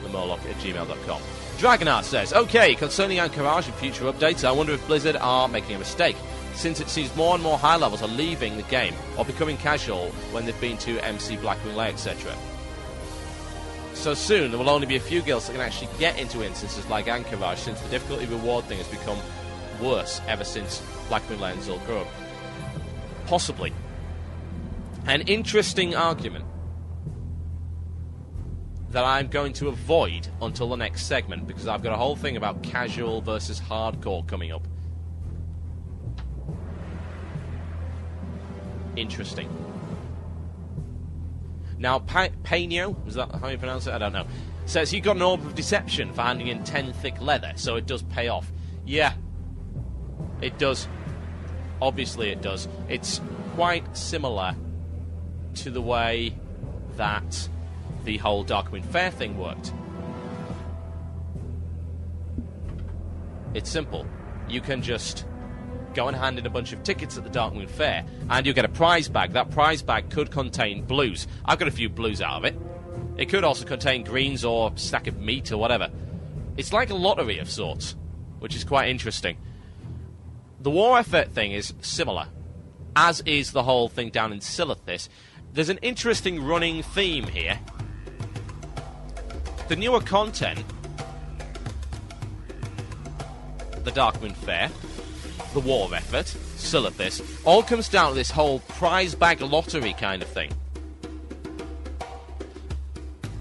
themurloc@gmail.com. Dragonart says, okay, concerning Anchorage and future updates, I wonder if Blizzard are making a mistake, since it seems more and more high levels are leaving the game or becoming casual when they've been to MC, Blackwing Lair, etc. So soon, there will only be a few guilds that can actually get into instances like Anchorage, since the difficulty reward thing has become worse ever since Blackwing Lair and Zul'Gurub. Possibly. An interesting argument that I'm going to avoid until the next segment, because I've got a whole thing about casual versus hardcore coming up. Interesting. Now, Paino, is that how you pronounce it? I don't know. Says, you got an orb of deception for handing in 10 thick leather, so it does pay off. Yeah, it does. Obviously it does. It's quite similar to the way that the whole Darkwind Fair thing worked. It's simple. You can just go and hand in a bunch of tickets at the Darkwind Fair, and you'll get a prize bag. That prize bag could contain blues. I've got a few blues out of it. It could also contain greens or a stack of meat or whatever. It's like a lottery of sorts, which is quite interesting. The war effort thing is similar, as is the whole thing down in Silithis. There's an interesting running theme here. The newer content, the Darkwind Fair, the war effort, Silithis, all comes down to this whole prize bag lottery kind of thing.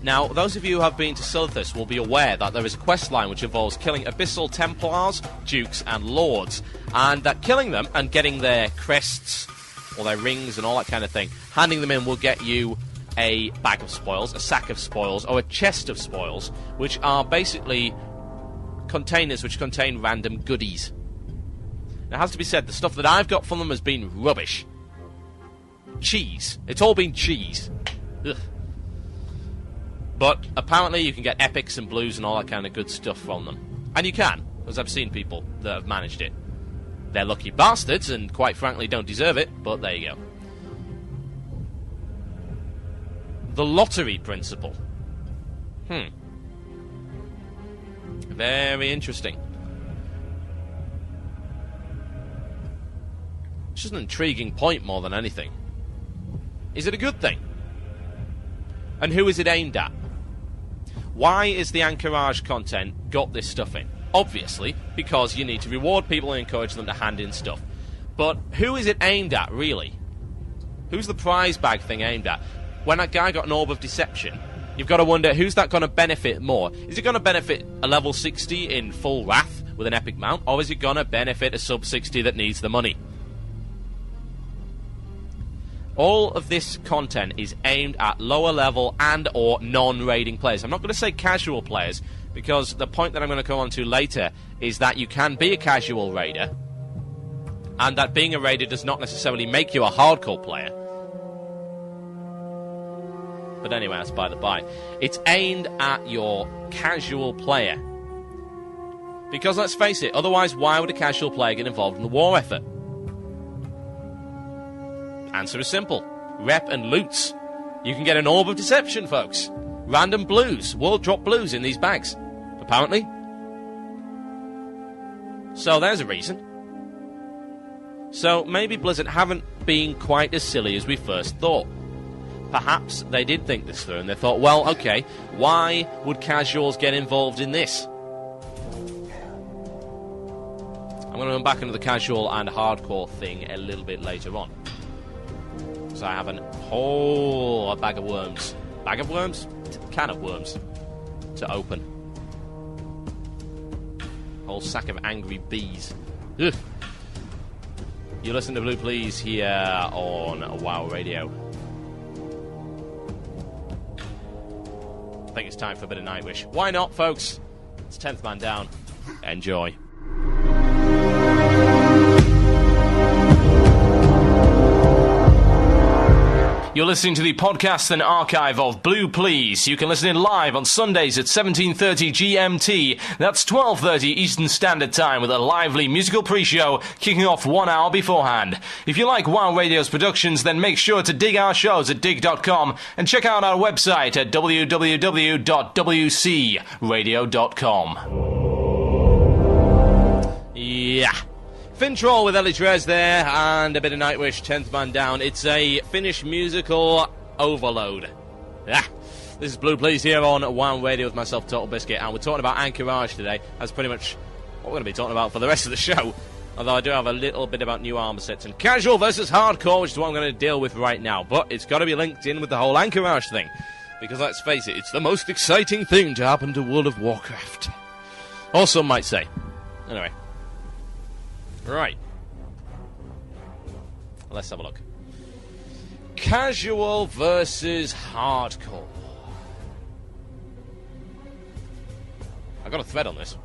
Now, those of you who have been to Silithis will be aware that there is a quest line which involves killing Abyssal Templars, Dukes, and Lords, and that killing them and getting their crests, or their rings and all that kind of thing, handing them in will get you a bag of spoils, a sack of spoils, or a chest of spoils, which are basically containers which contain random goodies. Now, it has to be said, the stuff that I've got from them has been rubbish. Cheese. It's all been cheese. Ugh. But apparently you can get epics and blues and all that kind of good stuff from them. And you can, because I've seen people that have managed it. They're lucky bastards and quite frankly don't deserve it, but there you go. The lottery principle. Very interesting. It's just an intriguing point more than anything. Is it a good thing? And who is it aimed at? Why is the Anchorage content got this stuff in? Obviously, because you need to reward people and encourage them to hand in stuff. But who is it aimed at, really? Who's the prize bag thing aimed at? When that guy got an Orb of Deception, You've got to wonder, who's that going to benefit more? Is it going to benefit a level 60 in full wrath with an epic mount, or is it going to benefit a sub 60 that needs the money? All of this content is aimed at lower level and or non-raiding players. I'm not going to say casual players, because the point that I'm going to come on to later is that you can be a casual raider, and that being a raider does not necessarily make you a hardcore player. But anyway, that's by the by. It's aimed at your casual player. Because let's face it, otherwise why would a casual player get involved in the war effort? Answer is simple. Rep and loots. You can get an orb of deception, folks. Random blues. World drop blues in these bags, apparently. So there's a reason. So maybe Blizzard haven't been quite as silly as we first thought. Perhaps they did think this through and they thought, well, okay, why would casuals get involved in this? I'm going to come back into the casual and hardcore thing a little bit later on. So I have a bag of worms. Bag of worms? Can of worms to open. Whole sack of angry bees. Ugh. You listen to Blue Please here on WoW Radio. I think it's time for a bit of Nightwish. Why not, folks? It's 10th Man Down. Enjoy. You're listening to the podcast and archive of Blue Please. You can listen in live on Sundays at 17:30 GMT. That's 12:30 Eastern Standard Time with a lively musical pre-show kicking off 1 hour beforehand. If you like WoW Radio's productions, then make sure to dig our shows at dig.com and check out our website at www.wcradio.com. Yeah. Fintroll with Ellie Trez there, and a bit of Nightwish, 10th Man Down. It's a Finnish musical overload. Yeah. This is Blue Please here on WoW Radio with myself, TotalBiscuit, and we're talking about Anchorage today. That's pretty much what we're going to be talking about for the rest of the show. Although I do have a little bit about new armor sets and casual versus hardcore, which is what I'm going to deal with right now. But it's got to be linked in with the whole Anchorage thing. Because let's face it, it's the most exciting thing to happen to World of Warcraft. Or some might say. Anyway. Right. Let's have a look. Casual versus hardcore. I got a thread on this.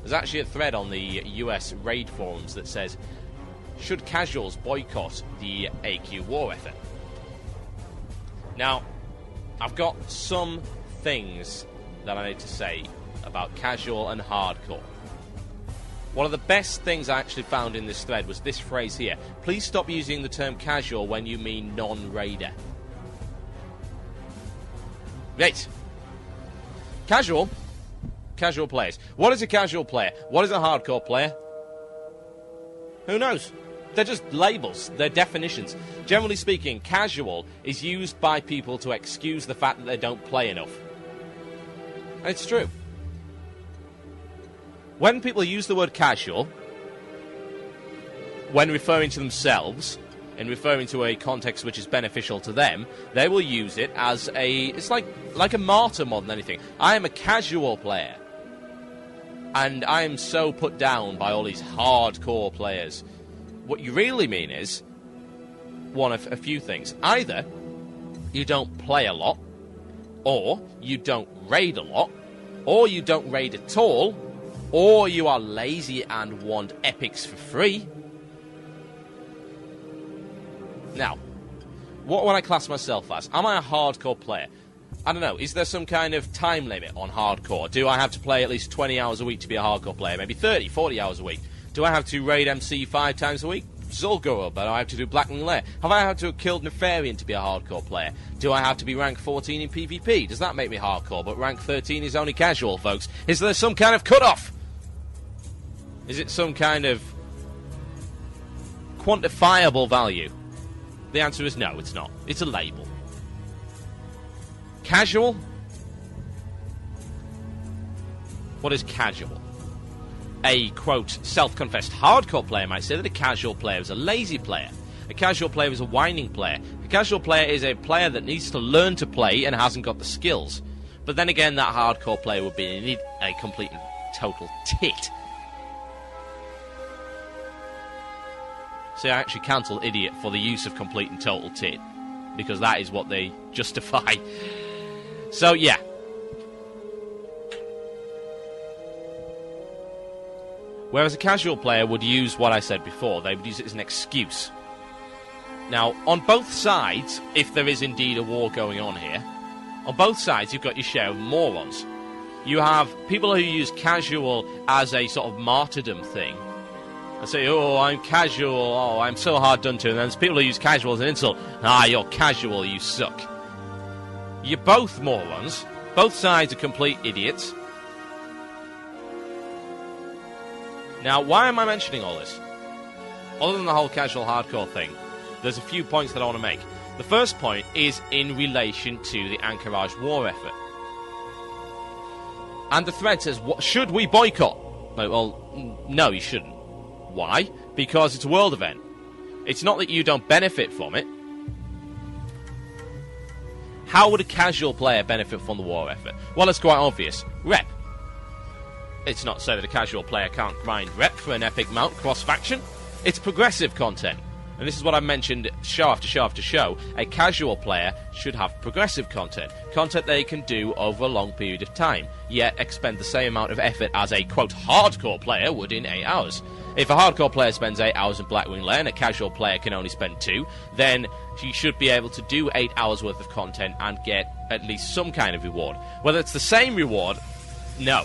There's actually a thread on the US raid forums that says, should casuals boycott the AQ war effort? Now, I've got some things that I need to say about casual and hardcore. One of the best things I actually found in this thread was this phrase here. Please stop using the term casual when you mean non-raider. Right. Casual players. What is a casual player? What is a hardcore player? Who knows? They're just labels. They're definitions. Generally speaking, casual is used by people to excuse the fact that they don't play enough. And it's true. When people use the word casual, when referring to themselves, and referring to a context which is beneficial to them, they will use it as it's like a martyr more than anything. I am a casual player. And I am so put down by all these hardcore players. What you really mean is one of a few things. Either you don't play a lot, or you don't raid a lot, or you don't raid at all, or you are lazy and want epics for free. Now, what would I class myself as? Am I a hardcore player? I don't know. Is there some kind of time limit on hardcore? Do I have to play at least 20 hours a week to be a hardcore player? Maybe 30, 40 hours a week? Do I have to raid MC 5 times a week? Zul'Gurub, but I have to do Blackwing Lair. Have I had to have killed Nefarian to be a hardcore player? Do I have to be rank 14 in PvP? Does that make me hardcore? But rank 13 is only casual, folks. Is there some kind of cutoff? Is it some kind of quantifiable value? The answer is no, it's not. It's a label. Casual? What is casual? A, quote, self-confessed hardcore player might say that a casual player is a lazy player. A casual player is a whining player. A casual player is a player that needs to learn to play and hasn't got the skills. But then again, that hardcore player would be a complete and total tit. So I actually cancel idiot for the use of complete and total tit, because that is what they justify. So yeah. Whereas a casual player would use what I said before, they would use it as an excuse. Now, on both sides, if there is indeed a war going on here, on both sides you've got your share of morons. You have people who use casual as a sort of martyrdom thing, and say, oh, I'm casual, oh, I'm so hard done to, and then there's people who use casual as an insult. Ah, you're casual, you suck. You're both morons. Both sides are complete idiots. Now, why am I mentioning all this? Other than the whole casual hardcore thing, there's a few points that I want to make. The first point is in relation to the Anchorage war effort. And the thread says, should we boycott? Like, well, no, you shouldn't. Why? Because it's a world event. It's not that you don't benefit from it. How would a casual player benefit from the war effort? Well, it's quite obvious. Rep. It's not so that a casual player can't grind rep for an epic mount cross-faction. It's progressive content. And this is what I've mentioned show after show after show. A casual player should have progressive content. Content they can do over a long period of time, yet expend the same amount of effort as a, quote, hardcore player would in 8 hours. If a hardcore player spends 8 hours in Blackwing Lair and a casual player can only spend 2, then he should be able to do 8 hours worth of content and get at least some kind of reward. Whether it's the same reward, no.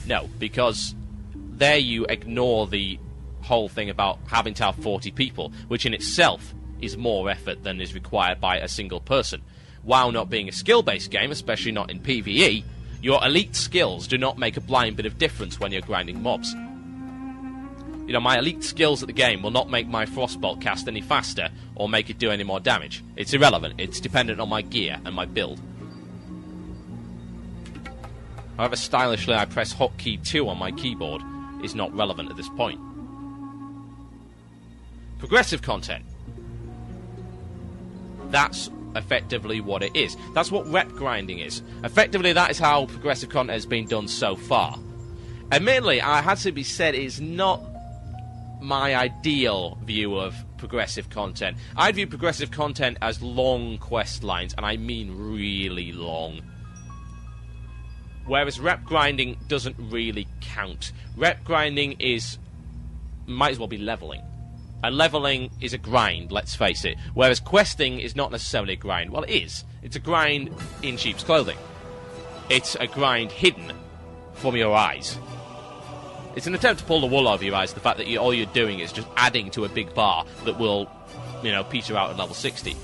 No, because there you ignore the whole thing about having to have 40 people, which in itself is more effort than is required by a single person. While not being a skill-based game, especially not in PvE, your elite skills do not make a blind bit of difference when you're grinding mobs. You know, my elite skills at the game will not make my Frostbolt cast any faster or make it do any more damage. It's irrelevant. It's dependent on my gear and my build. However stylishly I press hotkey 2 on my keyboard is not relevant at this point. Progressive content. That's effectively what it is. That's what rep grinding is. Effectively, that is how progressive content has been done so far. Admittedly, I had to be said, it's not my ideal view of progressive content. I view progressive content as long quest lines, and I mean really long. Whereas rep grinding doesn't really count. Rep grinding might as well be leveling. And leveling is a grind, let's face it. Whereas questing is not necessarily a grind. Well, it is. It's a grind in sheep's clothing. It's a grind hidden from your eyes. It's an attempt to pull the wool over your eyes, the fact that all you're doing is just adding to a big bar that will, peter out at level 60.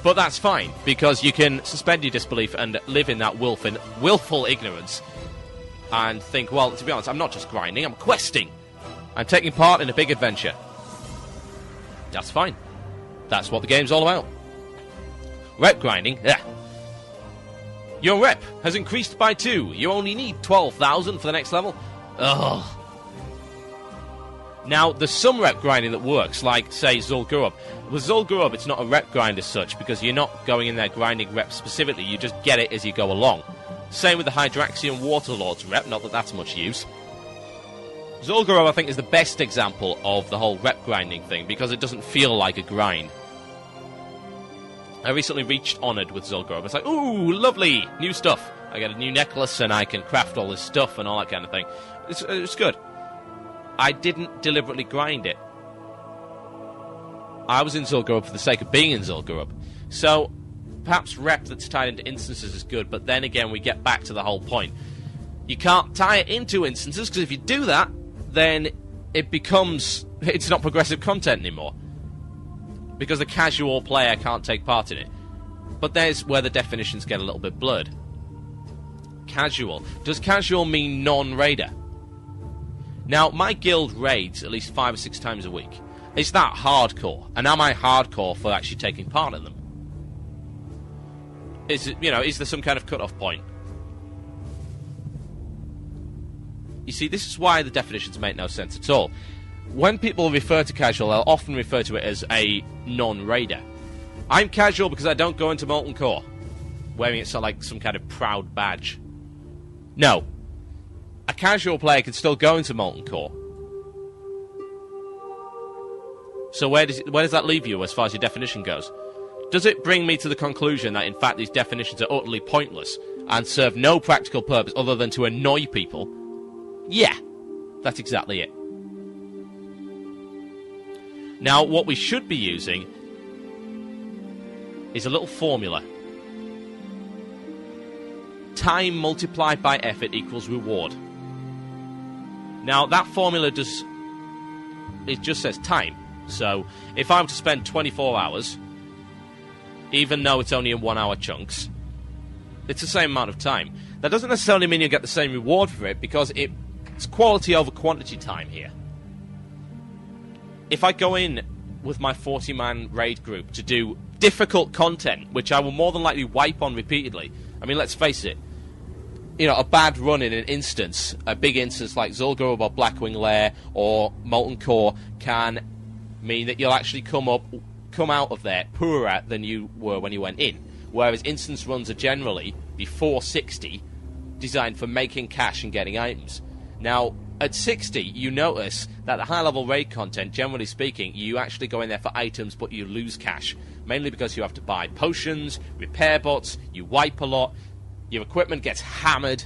But that's fine, because you can suspend your disbelief and live in that willful ignorance and think, well, to be honest, I'm not just grinding, I'm questing. I'm taking part in a big adventure. That's fine. That's what the game's all about. Rep grinding, yeah. Your rep has increased by 2. You only need 12,000 for the next level. Ugh. Now, there's some rep grinding that works, like, say, Zul'Gurub. With Zul'Gurub, it's not a rep grind as such, because you're not going in there grinding rep specifically, you just get it as you go along. Same with the Hydraxian Waterlords rep, not that that's much use. Zul'Gurub, I think, is the best example of the whole rep grinding thing, because it doesn't feel like a grind. I recently reached Honoured with Zul'Gurub. It's like, ooh, lovely, new stuff. I get a new necklace, and I can craft all this stuff and all that kind of thing. It's good. I didn't deliberately grind it. I was in Zul'Gurub for the sake of being in Zul'Gurub. So, perhaps rep that's tied into instances is good, but then again, we get back to the whole point. You can't tie it into instances, because if you do that, then it's not progressive content anymore. Because the casual player can't take part in it. But there's where the definitions get a little bit blurred. Casual. Does casual mean non-raider? Now, my guild raids at least 5 or 6 times a week. Is that hardcore? And am I hardcore for actually taking part in them? Is there some kind of cut-off point? You see, this is why the definitions make no sense at all. when people refer to casual, they'll often refer to it as a non-raider. I'm casual because I don't go into Molten Core wearing it like some kind of proud badge. No. A casual player can still go into Molten Core. So where does that leave you as far as your definition goes? Does it bring me to the conclusion that, in fact, these definitions are utterly pointless and serve no practical purpose other than to annoy people? Yeah, that's exactly it. Now, what we should be using is a little formula. Time multiplied by effort equals reward. Now, that formula just says time. So, if I were to spend 24 hours, even though it's only in 1 hour chunks, it's the same amount of time. That doesn't necessarily mean you get the same reward for it, because it's quality over quantity time here. If I go in with my 40-man raid group to do difficult content, which I will more than likely wipe on repeatedly, I mean, let's face it, you know, a bad run in an instance, a big instance like Zul'Gurub or Blackwing Lair or Molten Core, can mean that you'll actually come out of there poorer than you were when you went in. Whereas instance runs are generally, before 60, designed for making cash and getting items. Now, at 60, you notice that the high-level raid content, generally speaking, you actually go in there for items, but you lose cash. Mainly because you have to buy potions, repair bots, you wipe a lot, your equipment gets hammered.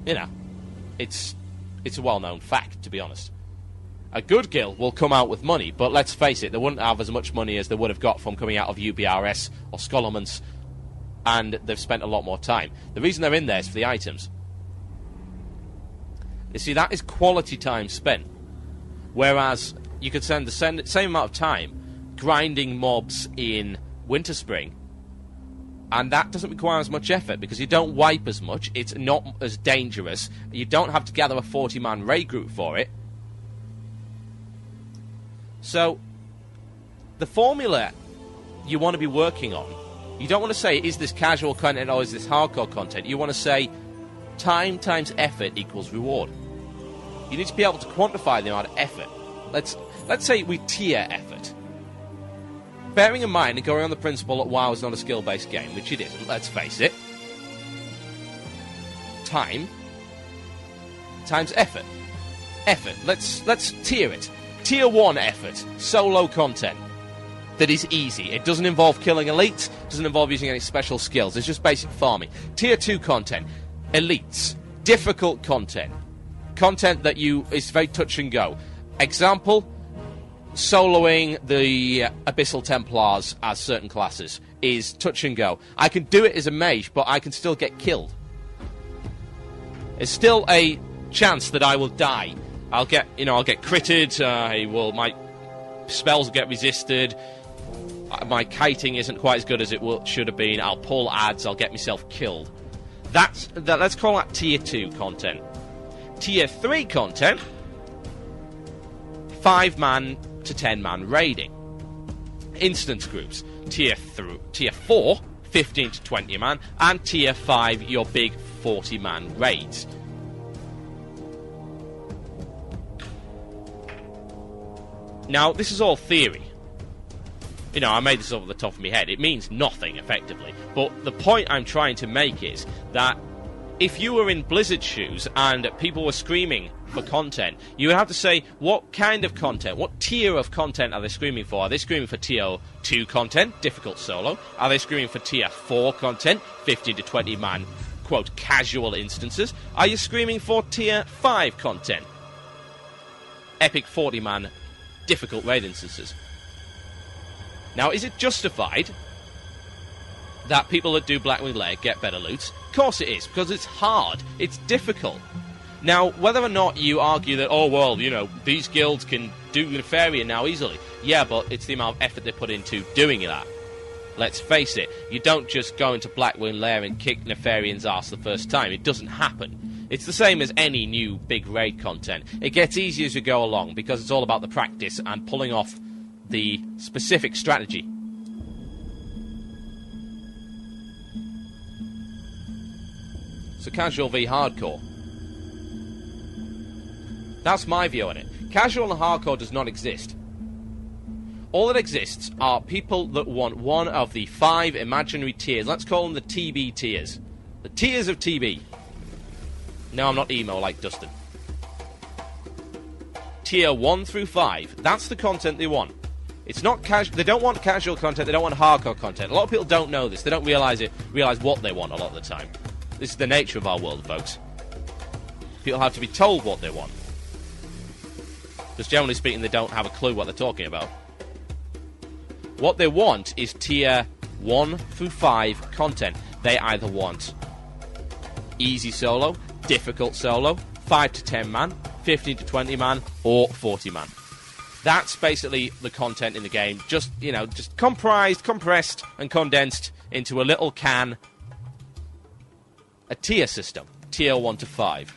You know, it's a well-known fact, to be honest. A good guild will come out with money, but let's face it, they wouldn't have as much money as they would have got from coming out of UBRS or Scholarmans, and they've spent a lot more time. The reason they're in there is for the items. You see, that is quality time spent. Whereas you could spend the same amount of time grinding mobs in Winterspring, and that doesn't require as much effort because you don't wipe as much, it's not as dangerous, you don't have to gather a 40-man raid group for it. So, the formula you want to be working on, you don't want to say, is this casual content or is this hardcore content? You want to say, time times effort equals reward. You need to be able to quantify the amount of effort. Let's say we tier effort. Bearing in mind and going on the principle that WoW is not a skill-based game, which it isn't, let's face it. Time times effort. Effort. Let's tier it. Tier 1 effort, solo content that is easy. It doesn't involve killing elites, doesn't involve using any special skills. It's just basic farming. Tier 2 content, elites, difficult content. Content that is very touch and go. Example, soloing the Abyssal Templars as certain classes is touch and go. I can do it as a mage, but I can still get killed. There's still a chance that I will die. I'll get critted, my spells get resisted, my kiting isn't quite as good as it should have been, I'll pull ads, I'll get myself killed. Let's call that Tier 2 content. Tier 3 content, 5-man to 10-man raiding. Instance groups, Tier 4, 15 to 20-man, and Tier 5, your big 40-man raids. Now, this is all theory. You know, I made this off the top of my head. It means nothing, effectively. But the point I'm trying to make is that if you were in Blizzard's shoes and people were screaming for content, you would have to say, what kind of content? What tier of content are they screaming for? Are they screaming for Tier 2 content, difficult solo? Are they screaming for Tier 4 content, 15 to 20-man, quote, casual instances? Are you screaming for Tier 5 content, epic 40-man, difficult raid instances? Now, is it justified that people that do Blackwing Lair get better loot? Of course it is, because it's hard, it's difficult. Now, whether or not you argue that, oh, well, you know, these guilds can do Nefarian now easily. Yeah, but it's the amount of effort they put into doing that. Let's face it, you don't just go into Blackwing Lair and kick Nefarian's ass the first time. It doesn't happen. It's the same as any new big raid content. It gets easier as you go along because it's all about the practice and pulling off the specific strategy. So casual v hardcore. That's my view on it. Casual and hardcore does not exist. All that exists are people that want one of the 5 imaginary tiers. Let's call them the TB tiers. The tiers of TB. No, I'm not emo like Dustin. Tier 1 through 5. That's the content they want. It's not casual. They don't want casual content. They don't want hardcore content. A lot of people don't know this. They don't realize what they want a lot of the time. This is the nature of our world, folks. People have to be told what they want. Because generally speaking, they don't have a clue what they're talking about. What they want is tier 1 through 5 content. They either want easy solo, difficult solo, 5 to 10 man, 15 to 20 man, or 40 man. That's basically the content in the game. Just compressed and condensed into a little can. A tier system. Tier 1 to 5.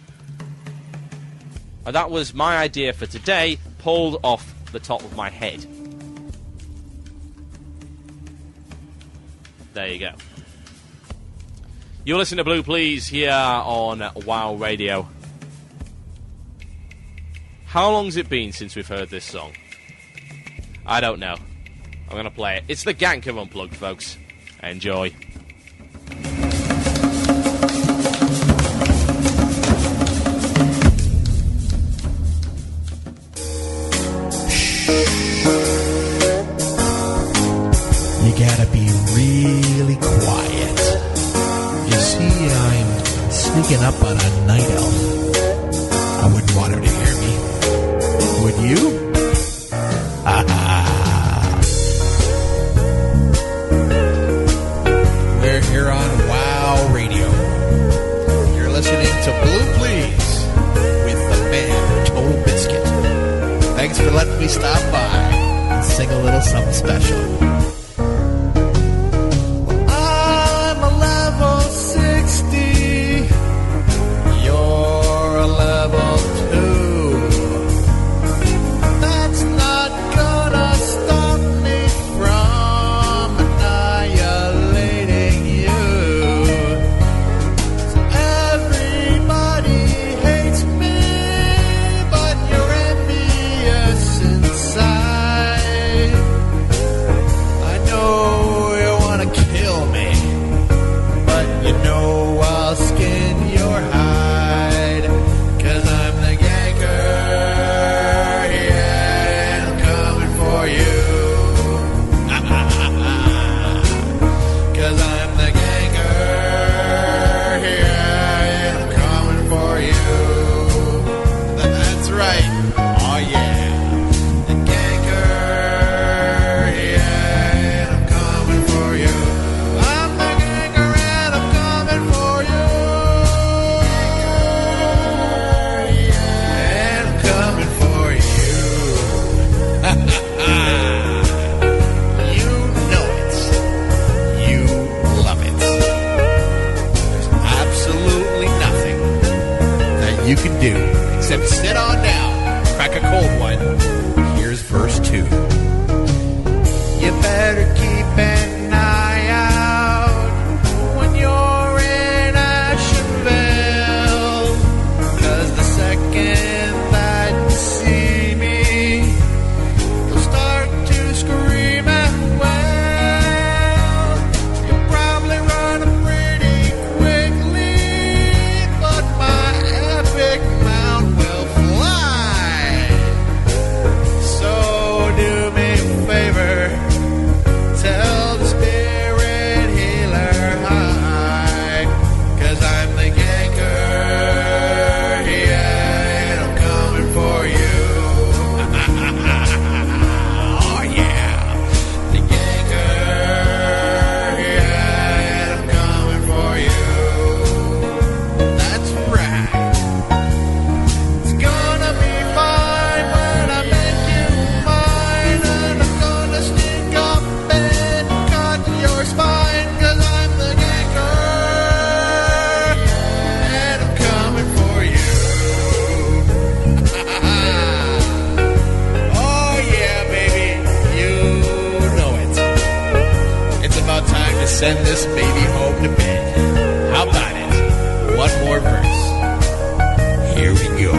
And that was my idea for today, pulled off the top of my head. There you go. You're listening to Blue Please here on WoW Radio. How long's it been since we've heard this song? I don't know. I'm going to play it. It's the Ganker Unplugged, folks. Enjoy. You gotta be really quiet. You see, I'm sneaking up on a night elf. I wouldn't want her to hear me. Would you? We're here on WoW Radio. You're listening to Blue Please with the band TotalBiscuit. Thanks for letting me stop by and sing a little something special. I'm a level 60. You're a level 2. That's not gonna stop me from annihilating you. So everybody hates me, but you're envious inside. I know you wanna kill me, but you know I'll skin your hide. 'Cause I'm the ganker, yeah, and I'm coming for you. 'Cause I'm the ganker, yeah, and I'm coming for you. That's right, oh yeah. The ganker, yeah, and I'm coming for you. I'm the ganker and I'm coming for you. And I'm coming for you. You know it. You love it. There's absolutely nothing that you can do except sit on down, crack a cold one. Here's verse 2. You better keep an eye out when you're in Ashenville. 'Cause the second that you see me, you'll start to scream and wail. You'll probably run pretty quickly, but my epic mount will fly. So do me a favor, tell the spirit healer hi. 'Cause I'm the ganker, yeah, and I'm coming for you. Oh yeah, the ganker, yeah, and I'm coming for you. That's right. It's gonna be fine when I make you mine, and I'm gonna sneak up and cut your spine. 'Cause I'm the ganker, and I'm coming for you. Oh yeah, baby, you know it. It's about time to send this baby home to bed. How about it? One more verse. Here we go.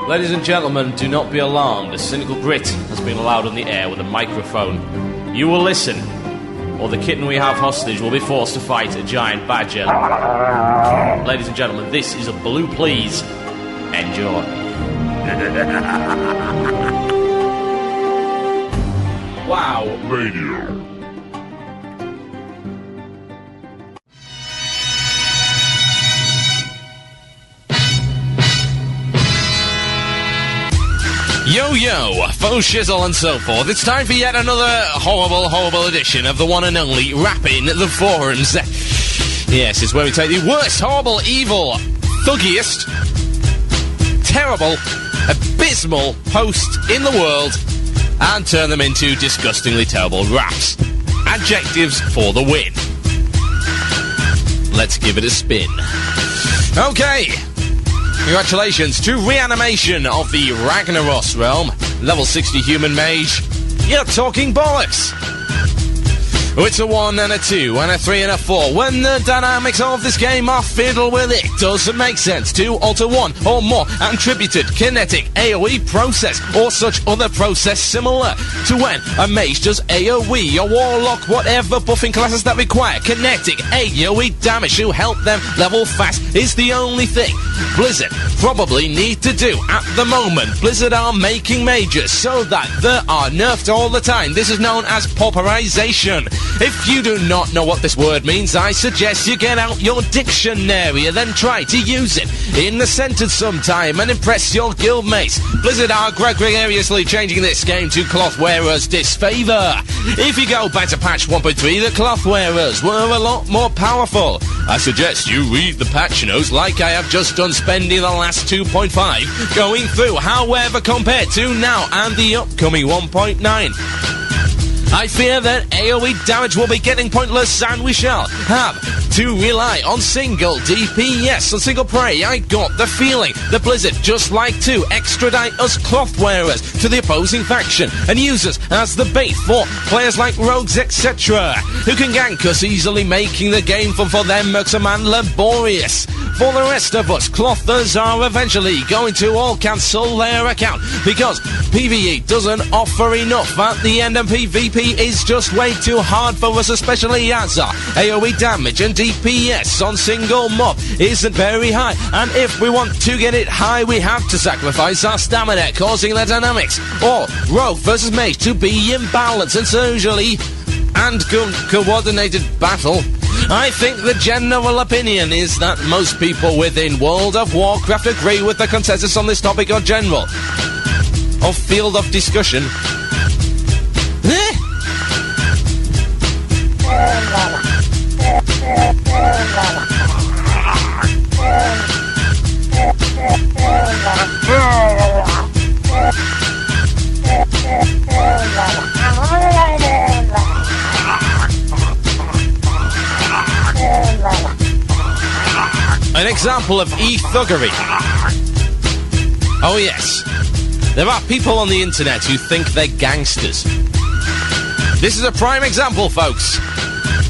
Ladies and gentlemen, do not be alarmed. A cynical Brit has been allowed on the air with a microphone. You will listen, or the kitten we have hostage will be forced to fight a giant badger. Ladies and gentlemen, this is a Blue Please. Enjoy. Wow. Radio. Yo, faux shizzle and so forth. It's time for yet another horrible edition of the one and only Rapping the Forums. Yes, it's where we take the worst, horrible, evil, thuggiest, terrible, abysmal host in the world and turn them into disgustingly terrible raps. Adjectives for the win. Let's give it a spin. Okay. Congratulations to Reanimation of the Ragnaros realm. Level 60 human mage. You're talking bollocks. Oh, it's a 1 and a 2 and a 3 and a 4. When the dynamics of this game are fiddled with, it doesn't make sense to alter one or more attributed kinetic AoE process or such other process similar to when a mage does AoE, a warlock, whatever buffing classes that require kinetic AoE damage to help them level fast is the only thing Blizzard probably need to do at the moment. Blizzard are making mages so that they are nerfed all the time. This is known as pauperization. If you do not know what this word means, I suggest you get out your dictionary and then try to use it in the sentence sometime and impress your guildmates. Blizzard are gregariously changing this game to cloth wearers' disfavour. If you go back to patch 1.3, the cloth wearers were a lot more powerful. I suggest you read the patch notes like I have just done, spending the last 2.5 going through, however, compared to now and the upcoming 1.9. I fear that AoE damage will be getting pointless and we shall have to rely on single DPS, on single prey. I got the feeling that Blizzard just like to extradite us cloth wearers to the opposing faction and use us as the bait for players like rogues, etc., who can gank us easily, making the game fun for them, irksome and laborious. For the rest of us, clothers are eventually going to all cancel their account because PvE doesn't offer enough at the end and PvP is just way too hard for us, especially as our AoE damage and DPS on single mob isn't very high, and if we want to get it high we have to sacrifice our stamina, causing the dynamics or rogue versus mage to be imbalanced and usually and coordinated battle. I think the general opinion is that most people within World of Warcraft agree with the consensus on this topic or general or field of discussion. An example of e-thuggery. Oh yes, there are people on the internet who think they're gangsters. This is a prime example, folks.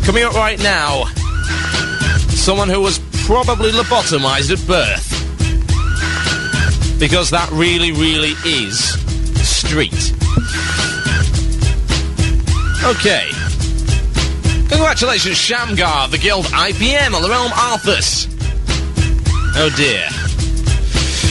Coming up right now, someone who was probably lobotomized at birth. Because that really is street. Okay. Congratulations, Shamgar, the guild IPN on the realm Arthas. Oh dear.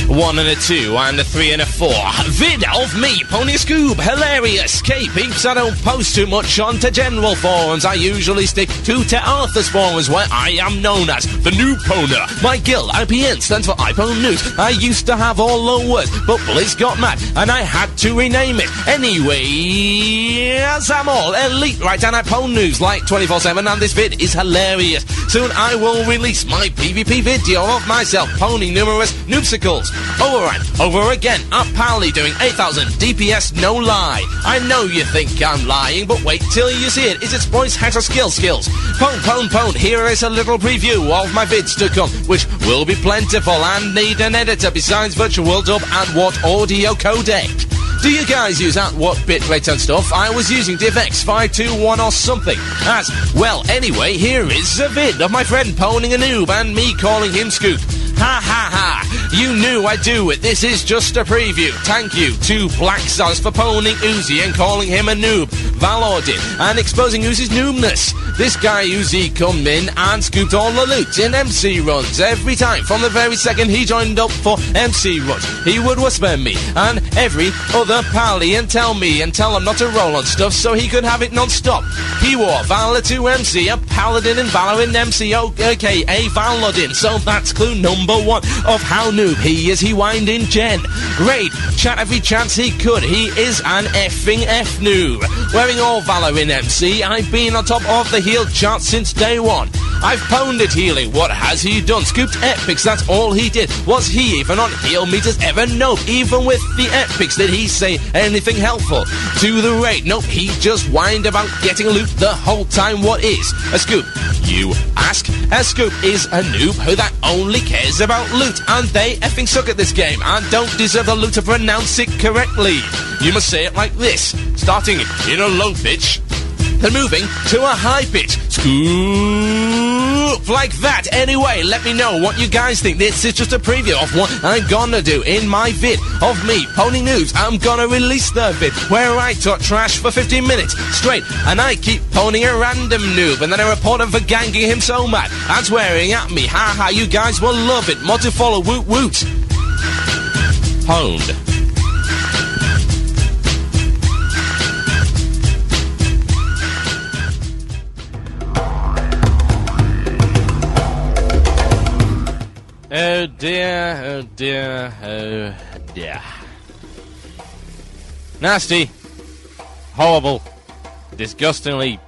1 and a 2 and a 3 and a 4. Vid of me, Pony Scoob, hilarious. K-peeps, I don't post too much onto general forums. I usually stick to Arthur's forums, where I am known as the Noob Poner. My guild, IPN, stands for iPhone News. I used to have all lowers, but Blizz got mad, and I had to rename it. Anyway, as I'm all elite, right, and I pwn news like 24/7, and this vid is hilarious. Soon I will release my PvP video of myself pwning numerous noobsicles. Over and over again, apparently doing 8,000 DPS, no lie. I know you think I'm lying, but wait till you see it. Is its voice hacker skills? Pwn. Here is a little preview of my vids to come, which will be plentiful and need an editor besides virtual dub and what audio codec. Do you guys use at what bitrate and stuff? I was using DivX 521 or something. As well, anyway, here is a vid of my friend pwning a noob and me calling him Scoop. Ha ha ha! You knew I'd do it, this is just a preview. Thank you to Black Zaz for pwning Uzi and calling him a noob, Valordin, and exposing Uzi's noobness. This guy Uzi come in and scooped all the loot in MC runs every time. From the very second he joined up for MC runs, he would whisper me and every other pally and tell him not to roll on stuff so he could have it non-stop. He wore Valor to MC, a paladin and Valor in MC, aka Valodin. So that's clue number one of how noob he is. He whined in Gen. Raid, chat every chance he could. He is an effing F noob. Wearing all Valor in MC, I've been on top of the heal chart since day one. I've pwned it healing, what has he done? Scooped epics, that's all he did. Was he even on heal meters ever? Nope. Even with the epics, did he say anything helpful to the raid? Nope, he just whined about getting loot the whole time. What is a scoop, you ask? A scoop is a noob who that only cares about loot, and they effing suck at this game and don't deserve the loot to pronounce it correctly. You must say it like this, starting in a low pitch, then moving to a high pitch. Scoop like that. Anyway, let me know what you guys think. This is just a preview of what I'm gonna do in my vid of me pwning news. I'm gonna release the vid where I talk trash for 15 minutes straight and I keep pwning a random noob and then I report him for ganging him so mad and swearing at me. Haha, you guys will love it. More to follow. Woot woot. Pwned. Oh dear, oh dear, oh dear. Nasty, horrible, disgustingly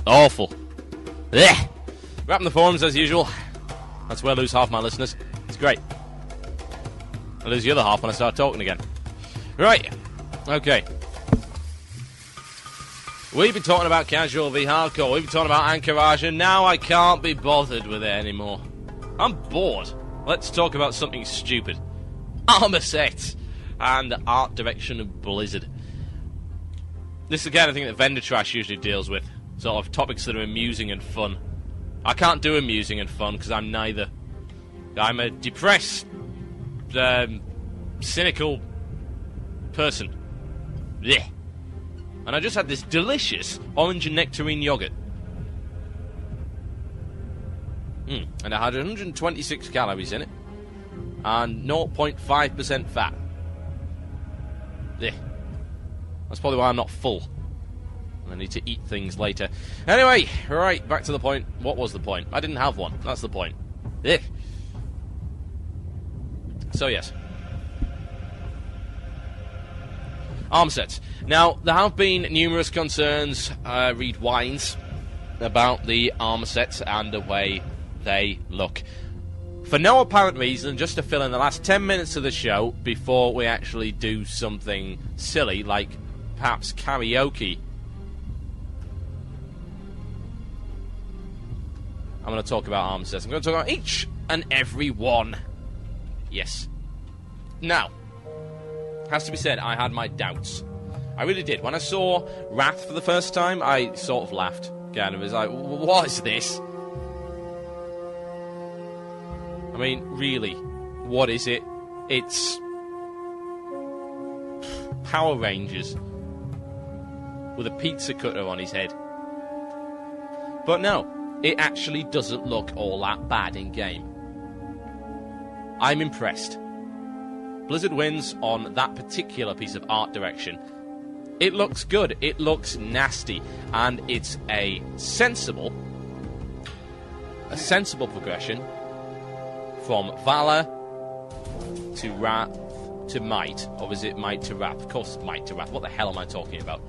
awful. Blech. Wrapping the forums as usual. That's where I lose half my listeners. It's great. I lose the other half when I start talking again. Right, okay. We've been talking about casual v hardcore, we've been talking about Anchorage, and now I can't be bothered with it anymore. I'm bored. Let's talk about something stupid. Armor sets and art direction of Blizzard. This is the kind of thing that Vendor Trash usually deals with. Sort of topics that are amusing and fun. I can't do amusing and fun because I'm neither. I'm a depressed, cynical person. Blech. And I just had this delicious orange and nectarine yogurt. And it had 126 calories in it and 0.5% fat. That's probably why I'm not full. I need to eat things later. Anyway, right, back to the point. What was the point? I didn't have one. That's the point. So yes. Arm sets. Now, there have been numerous concerns, read wines, about the armor sets and the way they look. For no apparent reason, just to fill in the last 10 minutes of the show before we actually do something silly, like perhaps karaoke. I'm going to talk about armor sets. I'm going to talk about each and every one. Yes. Now, has to be said, I had my doubts. I really did. When I saw Wrath for the first time, I sort of laughed. Kind of was like, what is this? I mean, really, what is it? It's Power Rangers with a pizza cutter on his head. But no, it actually doesn't look all that bad in game. I'm impressed. Blizzard wins on that particular piece of art direction. It looks good, it looks nasty, and it's a sensible progression from Valor to Wrath to Might. Or is it Might to Wrath? Of course it's Might to Wrath. What the hell am I talking about?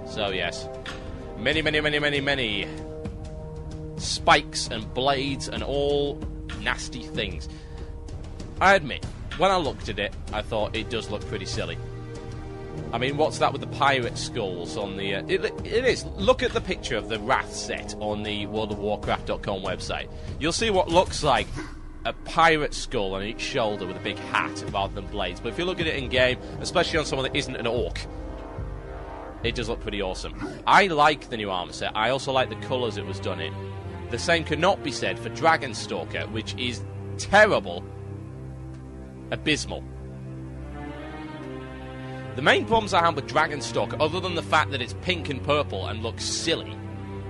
So yes, many spikes and blades and all nasty things. I admit, when I looked at it, I thought it does look pretty silly. I mean, what's that with the pirate skulls on the... It is. Look at the picture of the Wrath set on the worldofwarcraft.com website. You'll see what looks like a pirate skull on each shoulder with a big hat rather than blades. But if you look at it in-game, especially on someone that isn't an orc, it does look pretty awesome. I like the new armor set. I also like the colours it was done in. The same cannot be said for Dragonstalker, which is terrible, abysmal. The main problems I have with Dragonstalker, other than the fact that it's pink and purple and looks silly,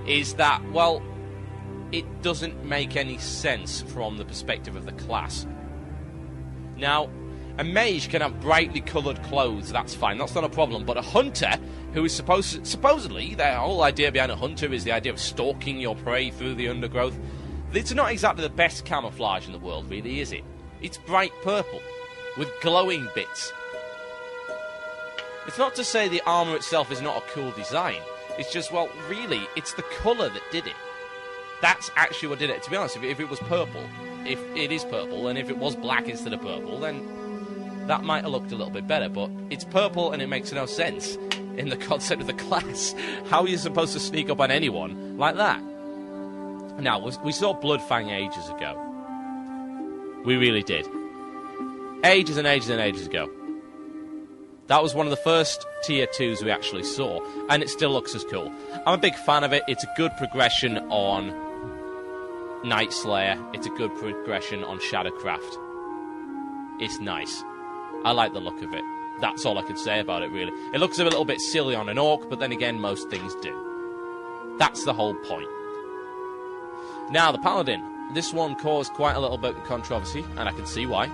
is that, well, it doesn't make any sense from the perspective of the class. Now, a mage can have brightly coloured clothes, that's fine, that's not a problem, but a hunter, who is supposedly, the whole idea behind a hunter is the idea of stalking your prey through the undergrowth, it's not exactly the best camouflage in the world, really, is it? It's bright purple, with glowing bits. It's not to say the armour itself is not a cool design, it's just, well, really, it's the colour that did it. That's actually what did it. To be honest, if it was purple, if it is purple, and if it was black instead of purple, then that might have looked a little bit better, but it's purple and it makes no sense in the concept of the class. How are you supposed to sneak up on anyone like that? Now, we saw Bloodfang ages ago. We really did. Ages and ages and ages ago. That was one of the first tier 2s we actually saw, and it still looks as cool. I'm a big fan of it. It's a good progression on Night Slayer. It's a good progression on Shadowcraft. It's nice. I like the look of it. That's all I could say about it, really. It looks a little bit silly on an orc, but then again, most things do. That's the whole point. Now, the Paladin. This one caused quite a little bit of controversy, and I can see why.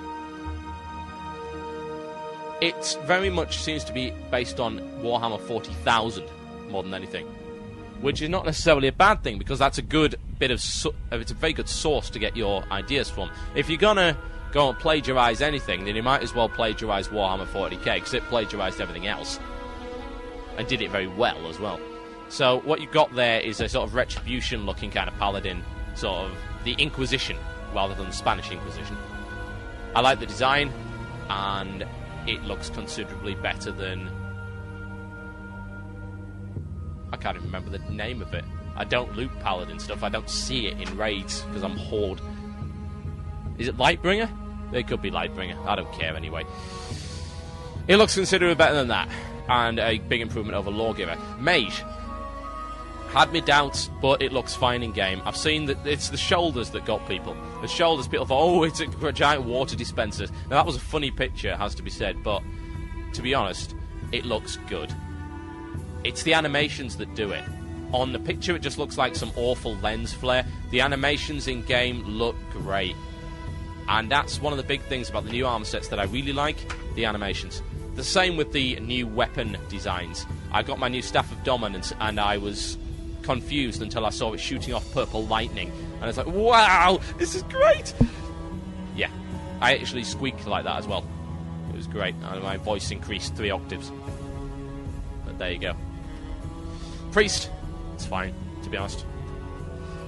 It very much seems to be based on Warhammer 40,000 more than anything, which is not necessarily a bad thing, because that's a good bit of it's a very good source to get your ideas from. If you're gonna go and plagiarize anything, then you might as well plagiarize Warhammer 40k, because it plagiarized everything else and did it very well as well. So what you got there is a sort of Retribution-looking kind of Paladin, sort of the Inquisition rather than the Spanish Inquisition. I like the design, and it looks considerably better than... I can't even remember the name of it. I don't loot Paladin stuff. I don't see it in raids because I'm Horde. Is it Lightbringer? It could be Lightbringer. I don't care anyway. It looks considerably better than that, and a big improvement over Lawgiver. Mage. Had me doubts, but it looks fine in game. I've seen that it's the shoulders that got people. The shoulders, people thought, oh, it's a giant water dispenser. Now, that was a funny picture, it has to be said, but to be honest, it looks good. It's the animations that do it. On the picture, it just looks like some awful lens flare. The animations in-game look great. And that's one of the big things about the new armor sets that I really like, the animations. The same with the new weapon designs. I got my new Staff of Dominance, and I was confused until I saw it shooting off purple lightning, and I was like, wow, this is great. Yeah, I actually squeaked like that as well. It was great, and my voice increased 3 octaves. But there you go. Priest, it's fine, to be honest.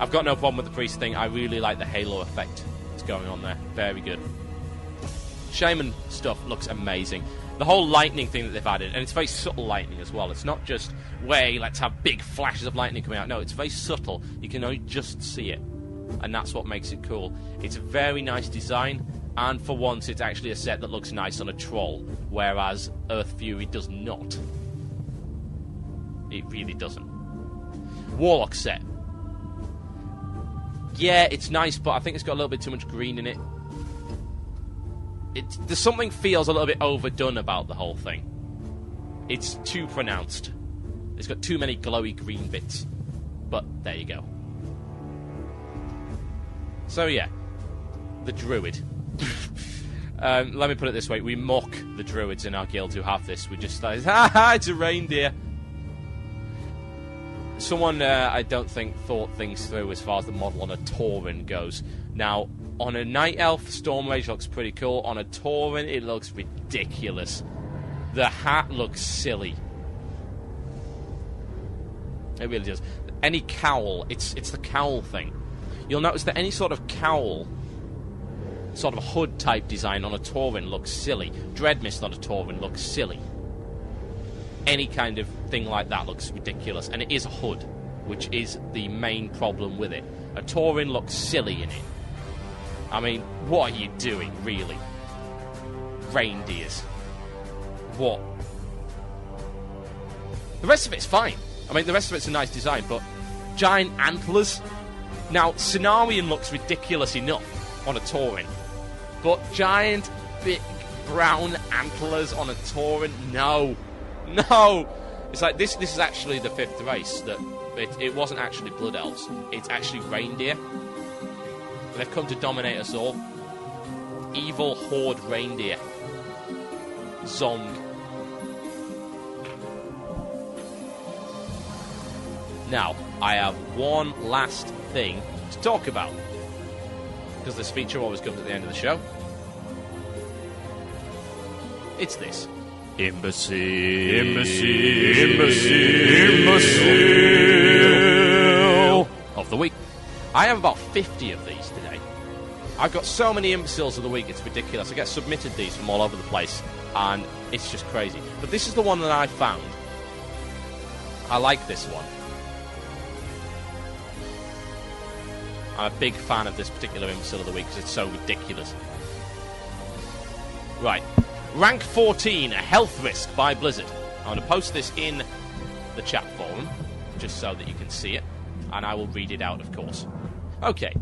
I've got no problem with the priest thing. I really like the halo effect that's going on there. Very good. Shaman stuff looks amazing. The whole lightning thing that they've added, and it's very subtle lightning as well. It's not just, way, let's have big flashes of lightning coming out. No, it's very subtle. You can only just see it. And that's what makes it cool. It's a very nice design, and for once it's actually a set that looks nice on a troll, whereas Earth Fury does not. It really doesn't. Warlock set. Yeah, it's nice, but I think it's got a little bit too much green in it. There's something feels a little bit overdone about the whole thing. It's too pronounced. It's got too many glowy green bits. But there you go. So yeah, the Druid. Let me put it this way: we mock the Druids in our guild who have this. We just say, ha, it's a reindeer. Someone I don't think thought things through as far as the model on a Tauren goes. Now, on a Night Elf, Storm Rage looks pretty cool. On a Tauren, it looks ridiculous. The hat looks silly. It really does. Any cowl, it's the cowl thing. You'll notice that any sort of cowl, sort of hood type design on a Tauren looks silly. Dreadmist on a Tauren looks silly. Any kind of thing like that looks ridiculous. And it is a hood, which is the main problem with it. A Tauren looks silly in it. I mean, what are you doing, really? Reindeers. What? The rest of it's fine. I mean, the rest of it's a nice design, but giant antlers? Now, Cenarian looks ridiculous enough on a Tauren, but giant, big, brown antlers on a Tauren? No. No! It's like, this is actually the 5th race, that it wasn't actually Blood Elves, it's actually reindeer. They've come to dominate us all. Evil Horde reindeer. Zong. Now, I have one last thing to talk about, because this feature always comes at the end of the show. It's this. Imbecile. Imbecile. Imbecile. Imbecile of the week. I have about 50 of these today. I've got so many imbeciles of the week, it's ridiculous. I get submitted these from all over the place, and it's just crazy. But this is the one that I found. I like this one. I'm a big fan of this particular imbecile of the week because it's so ridiculous. Right. Rank 14, a health risk by Blizzard. I'm going to post this in the chat forum, just so that you can see it, and I will read it out, of course. Okay.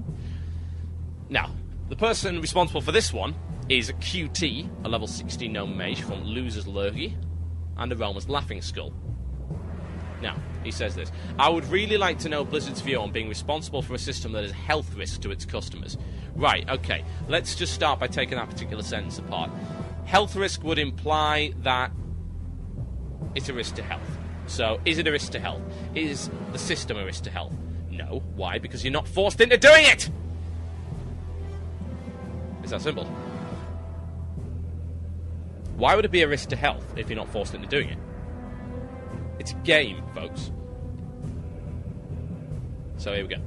Now, the person responsible for this one is QT, a level 16 gnome mage from Loser's Lurgy, and a Roman's Laughing Skull. Now, he says this. I would really like to know Blizzard's view on being responsible for a system that is a health risk to its customers. Right, okay. Let's just start by taking that particular sentence apart. Health risk would imply that it's a risk to health. So, is it a risk to health? Is the system a risk to health? No. Why? Because you're not forced into doing it! It's that simple. Why would it be a risk to health if you're not forced into doing it? It's a game, folks. So here we go.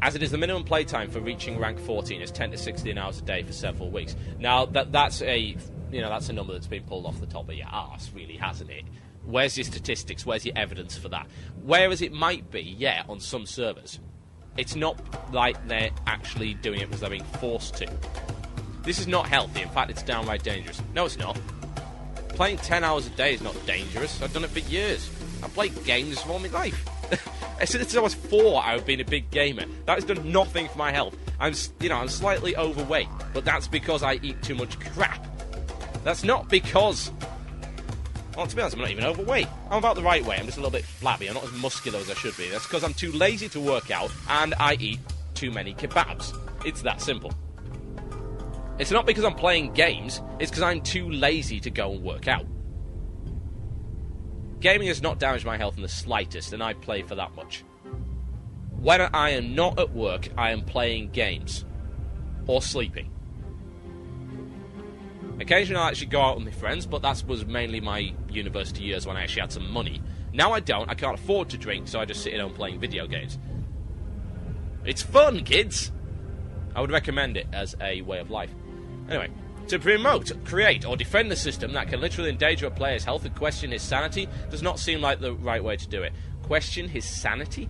As it is, the minimum playtime for reaching rank 14 is 10 to 16 hours a day for several weeks. Now, that's a number that's been pulled off the top of your arse, really, hasn't it? Where's your statistics? Where's your evidence for that? Whereas it might be, yeah, on some servers. It's not like they're actually doing it because they're being forced to. This is not healthy. In fact, it's downright dangerous. No, it's not. Playing 10 hours a day is not dangerous. I've done it for years. I've played games for all my life. Since I was 4, I've been a big gamer. That has done nothing for my health. I'm slightly overweight, but that's because I eat too much crap. That's not because... Well, to be honest, I'm not even overweight. I'm about the right weight. I'm just a little bit flabby. I'm not as muscular as I should be. That's because I'm too lazy to work out, and I eat too many kebabs. It's that simple. It's not because I'm playing games. It's because I'm too lazy to go and work out. Gaming has not damaged my health in the slightest, and I play for that much. When I am not at work, I am playing games. Or sleeping. Occasionally I actually go out with my friends, but that was mainly my university years when I actually had some money. Now I don't, I can't afford to drink, so I just sit at home playing video games. It's fun, kids! I would recommend it as a way of life. Anyway, to promote, create, or defend the system that can literally endanger a player's health and question his sanity does not seem like the right way to do it. Question his sanity?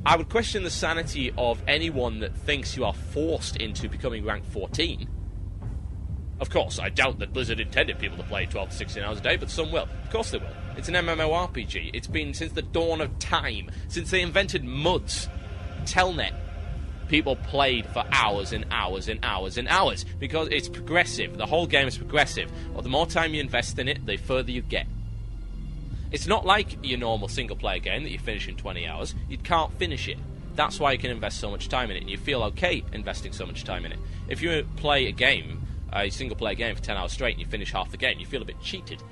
I would question the sanity of anyone that thinks you are forced into becoming rank 14. Of course, I doubt that Blizzard intended people to play 12 to 16 hours a day, but some will. Of course they will. It's an MMORPG. It's been since the dawn of time, since they invented MUDs, Telnet. People played for hours and hours and hours and hours, because it's progressive. The whole game is progressive. Or the more time you invest in it, the further you get. It's not like your normal single-player game that you finish in 20 hours. You can't finish it. That's why you can invest so much time in it, and you feel okay investing so much time in it. If you play a single-player game for 10 hours straight and you finish half the game, you feel a bit cheated.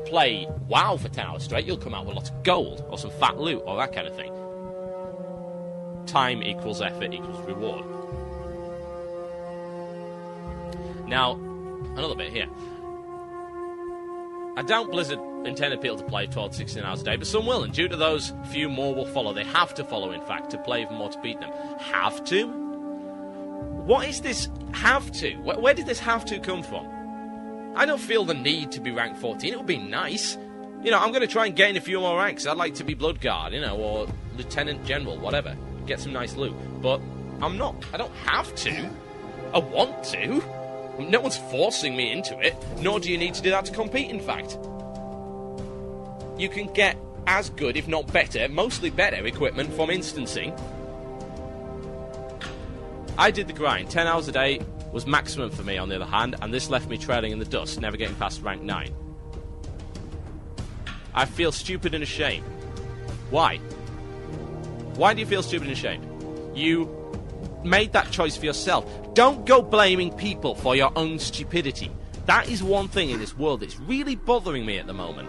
Play WoW for 10 hours straight, you'll come out with lots of gold, or some fat loot, or that kind of thing. Time equals effort equals reward. Now, another bit here. I doubt Blizzard intended people to play 12 to 16 hours a day, but some will, and due to those, few more will follow. They have to follow, in fact, to play even more to beat them. Have to? What is this have to? Where did this have to come from? I don't feel the need to be rank 14. It would be nice. You know, I'm going to try and gain a few more ranks. I'd like to be Bloodguard, or Lieutenant General, whatever. Get some nice loot. But I'm not. I don't have to. I want to. No one's forcing me into it, nor do you need to do that to compete, in fact. You can get as good, if not better, mostly better equipment from instancing. I did the grind. 10 hours a day was maximum for me, on the other hand, and this left me trailing in the dust, never getting past rank 9. I feel stupid and ashamed. Why? Why do you feel stupid and ashamed? You made that choice for yourself. Don't go blaming people for your own stupidity. That is one thing in this world that's really bothering me at the moment.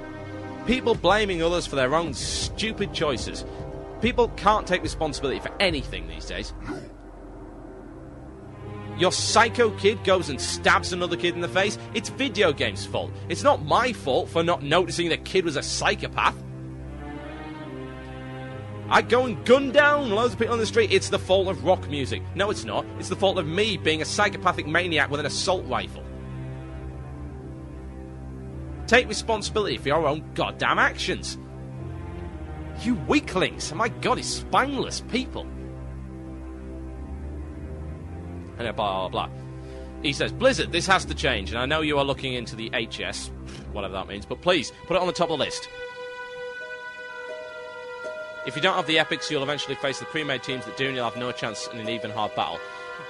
People blaming others for their own stupid choices. People can't take responsibility for anything these days. Your psycho kid goes and stabs another kid in the face. It's video games' fault. It's not my fault for not noticing the kid was a psychopath. I go and gun down loads of people on the street. It's the fault of rock music. No, it's not. It's the fault of me being a psychopathic maniac with an assault rifle. Take responsibility for your own goddamn actions. You weaklings. Oh my god, it's spineless people. And blah, blah, blah. He says, Blizzard, this has to change, and I know you are looking into the HS, whatever that means, but please, put it on the top of the list. If you don't have the epics, you'll eventually face the pre-made teams that do, and you'll have no chance in an even hard battle.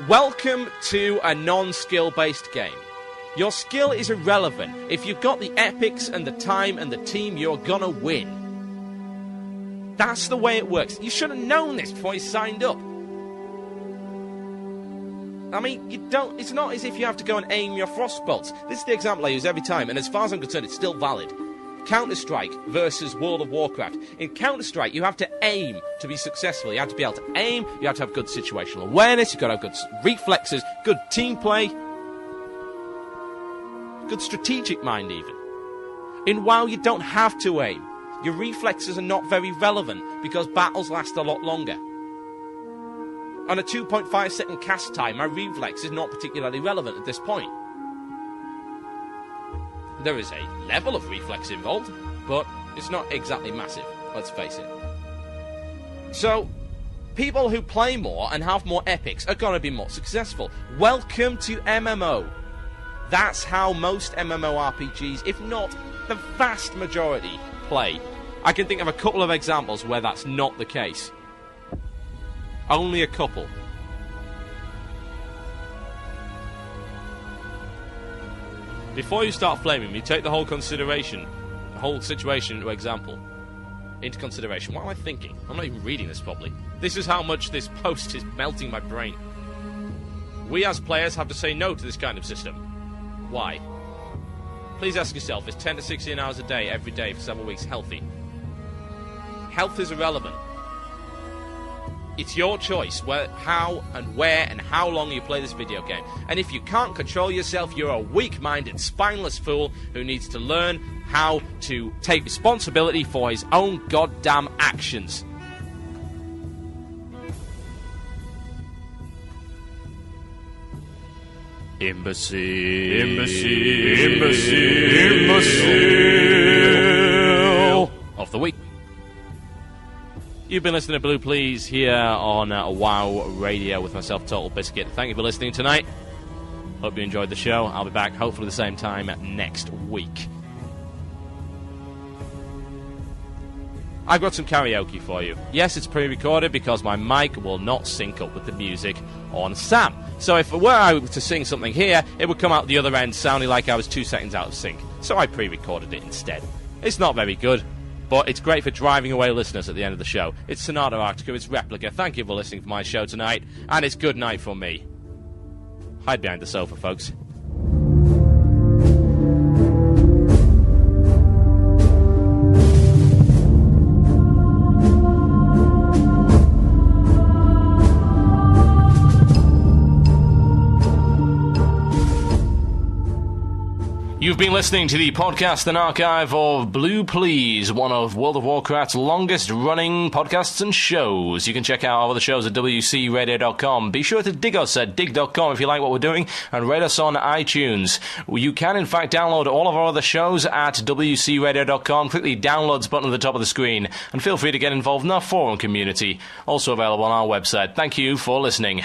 Welcome to a non-skill-based game. Your skill is irrelevant. If you've got the epics and the time and the team, you're gonna win. That's the way it works. You should have known this before you signed up. I mean, it's not as if you have to go and aim your frost bolts. This is the example I use every time, and as far as I'm concerned, it's still valid. Counter-Strike versus World of Warcraft. In Counter-Strike, you have to aim to be successful. You have to be able to aim, you have to have good situational awareness, you've got to have good reflexes, good team play, good strategic mind even. In WoW, you don't have to aim. Your reflexes are not very relevant because battles last a lot longer. On a 2.5 second cast time, my reflex is not particularly relevant at this point. There is a level of reflex involved, but it's not exactly massive, let's face it. So, people who play more and have more epics are going to be more successful. Welcome to MMO. That's how most MMORPGs, if not the vast majority, play. I can think of a couple of examples where that's not the case. Only a couple. Before you start flaming me, take the whole situation into consideration. What am I thinking? I'm not even reading this properly. This is how much this post is melting my brain. We as players have to say no to this kind of system. Why? Please ask yourself, is 10 to 16 hours a day, every day for several weeks healthy? Health is irrelevant. It's your choice how and where and how long you play this video game. And if you can't control yourself, you're a weak-minded, spineless fool who needs to learn how to take responsibility for his own goddamn actions. Imbecile. Of the week. You've been listening to Blue Please here on WoW Radio with myself, TotalBiscuit. Thank you for listening tonight. Hope you enjoyed the show. I'll be back hopefully the same time next week. I've got some karaoke for you. Yes, it's pre-recorded because my mic will not sync up with the music on Sam. So if were I to sing something here, it would come out the other end sounding like I was 2 seconds out of sync. So I pre-recorded it instead. It's not very good, but it's great for driving away listeners at the end of the show. It's Sonata Arctica, it's Replica. Thank you for listening to my show tonight, and it's good night for me. Hide behind the sofa, folks. You've been listening to the podcast and archive of Blue Please, one of World of Warcraft's longest-running podcasts and shows. You can check out all the shows at wcradio.com. Be sure to dig us at dig.com if you like what we're doing, and rate us on iTunes. You can, in fact, download all of our other shows at wcradio.com. Click the downloads button at the top of the screen, and feel free to get involved in our forum community, also available on our website. Thank you for listening.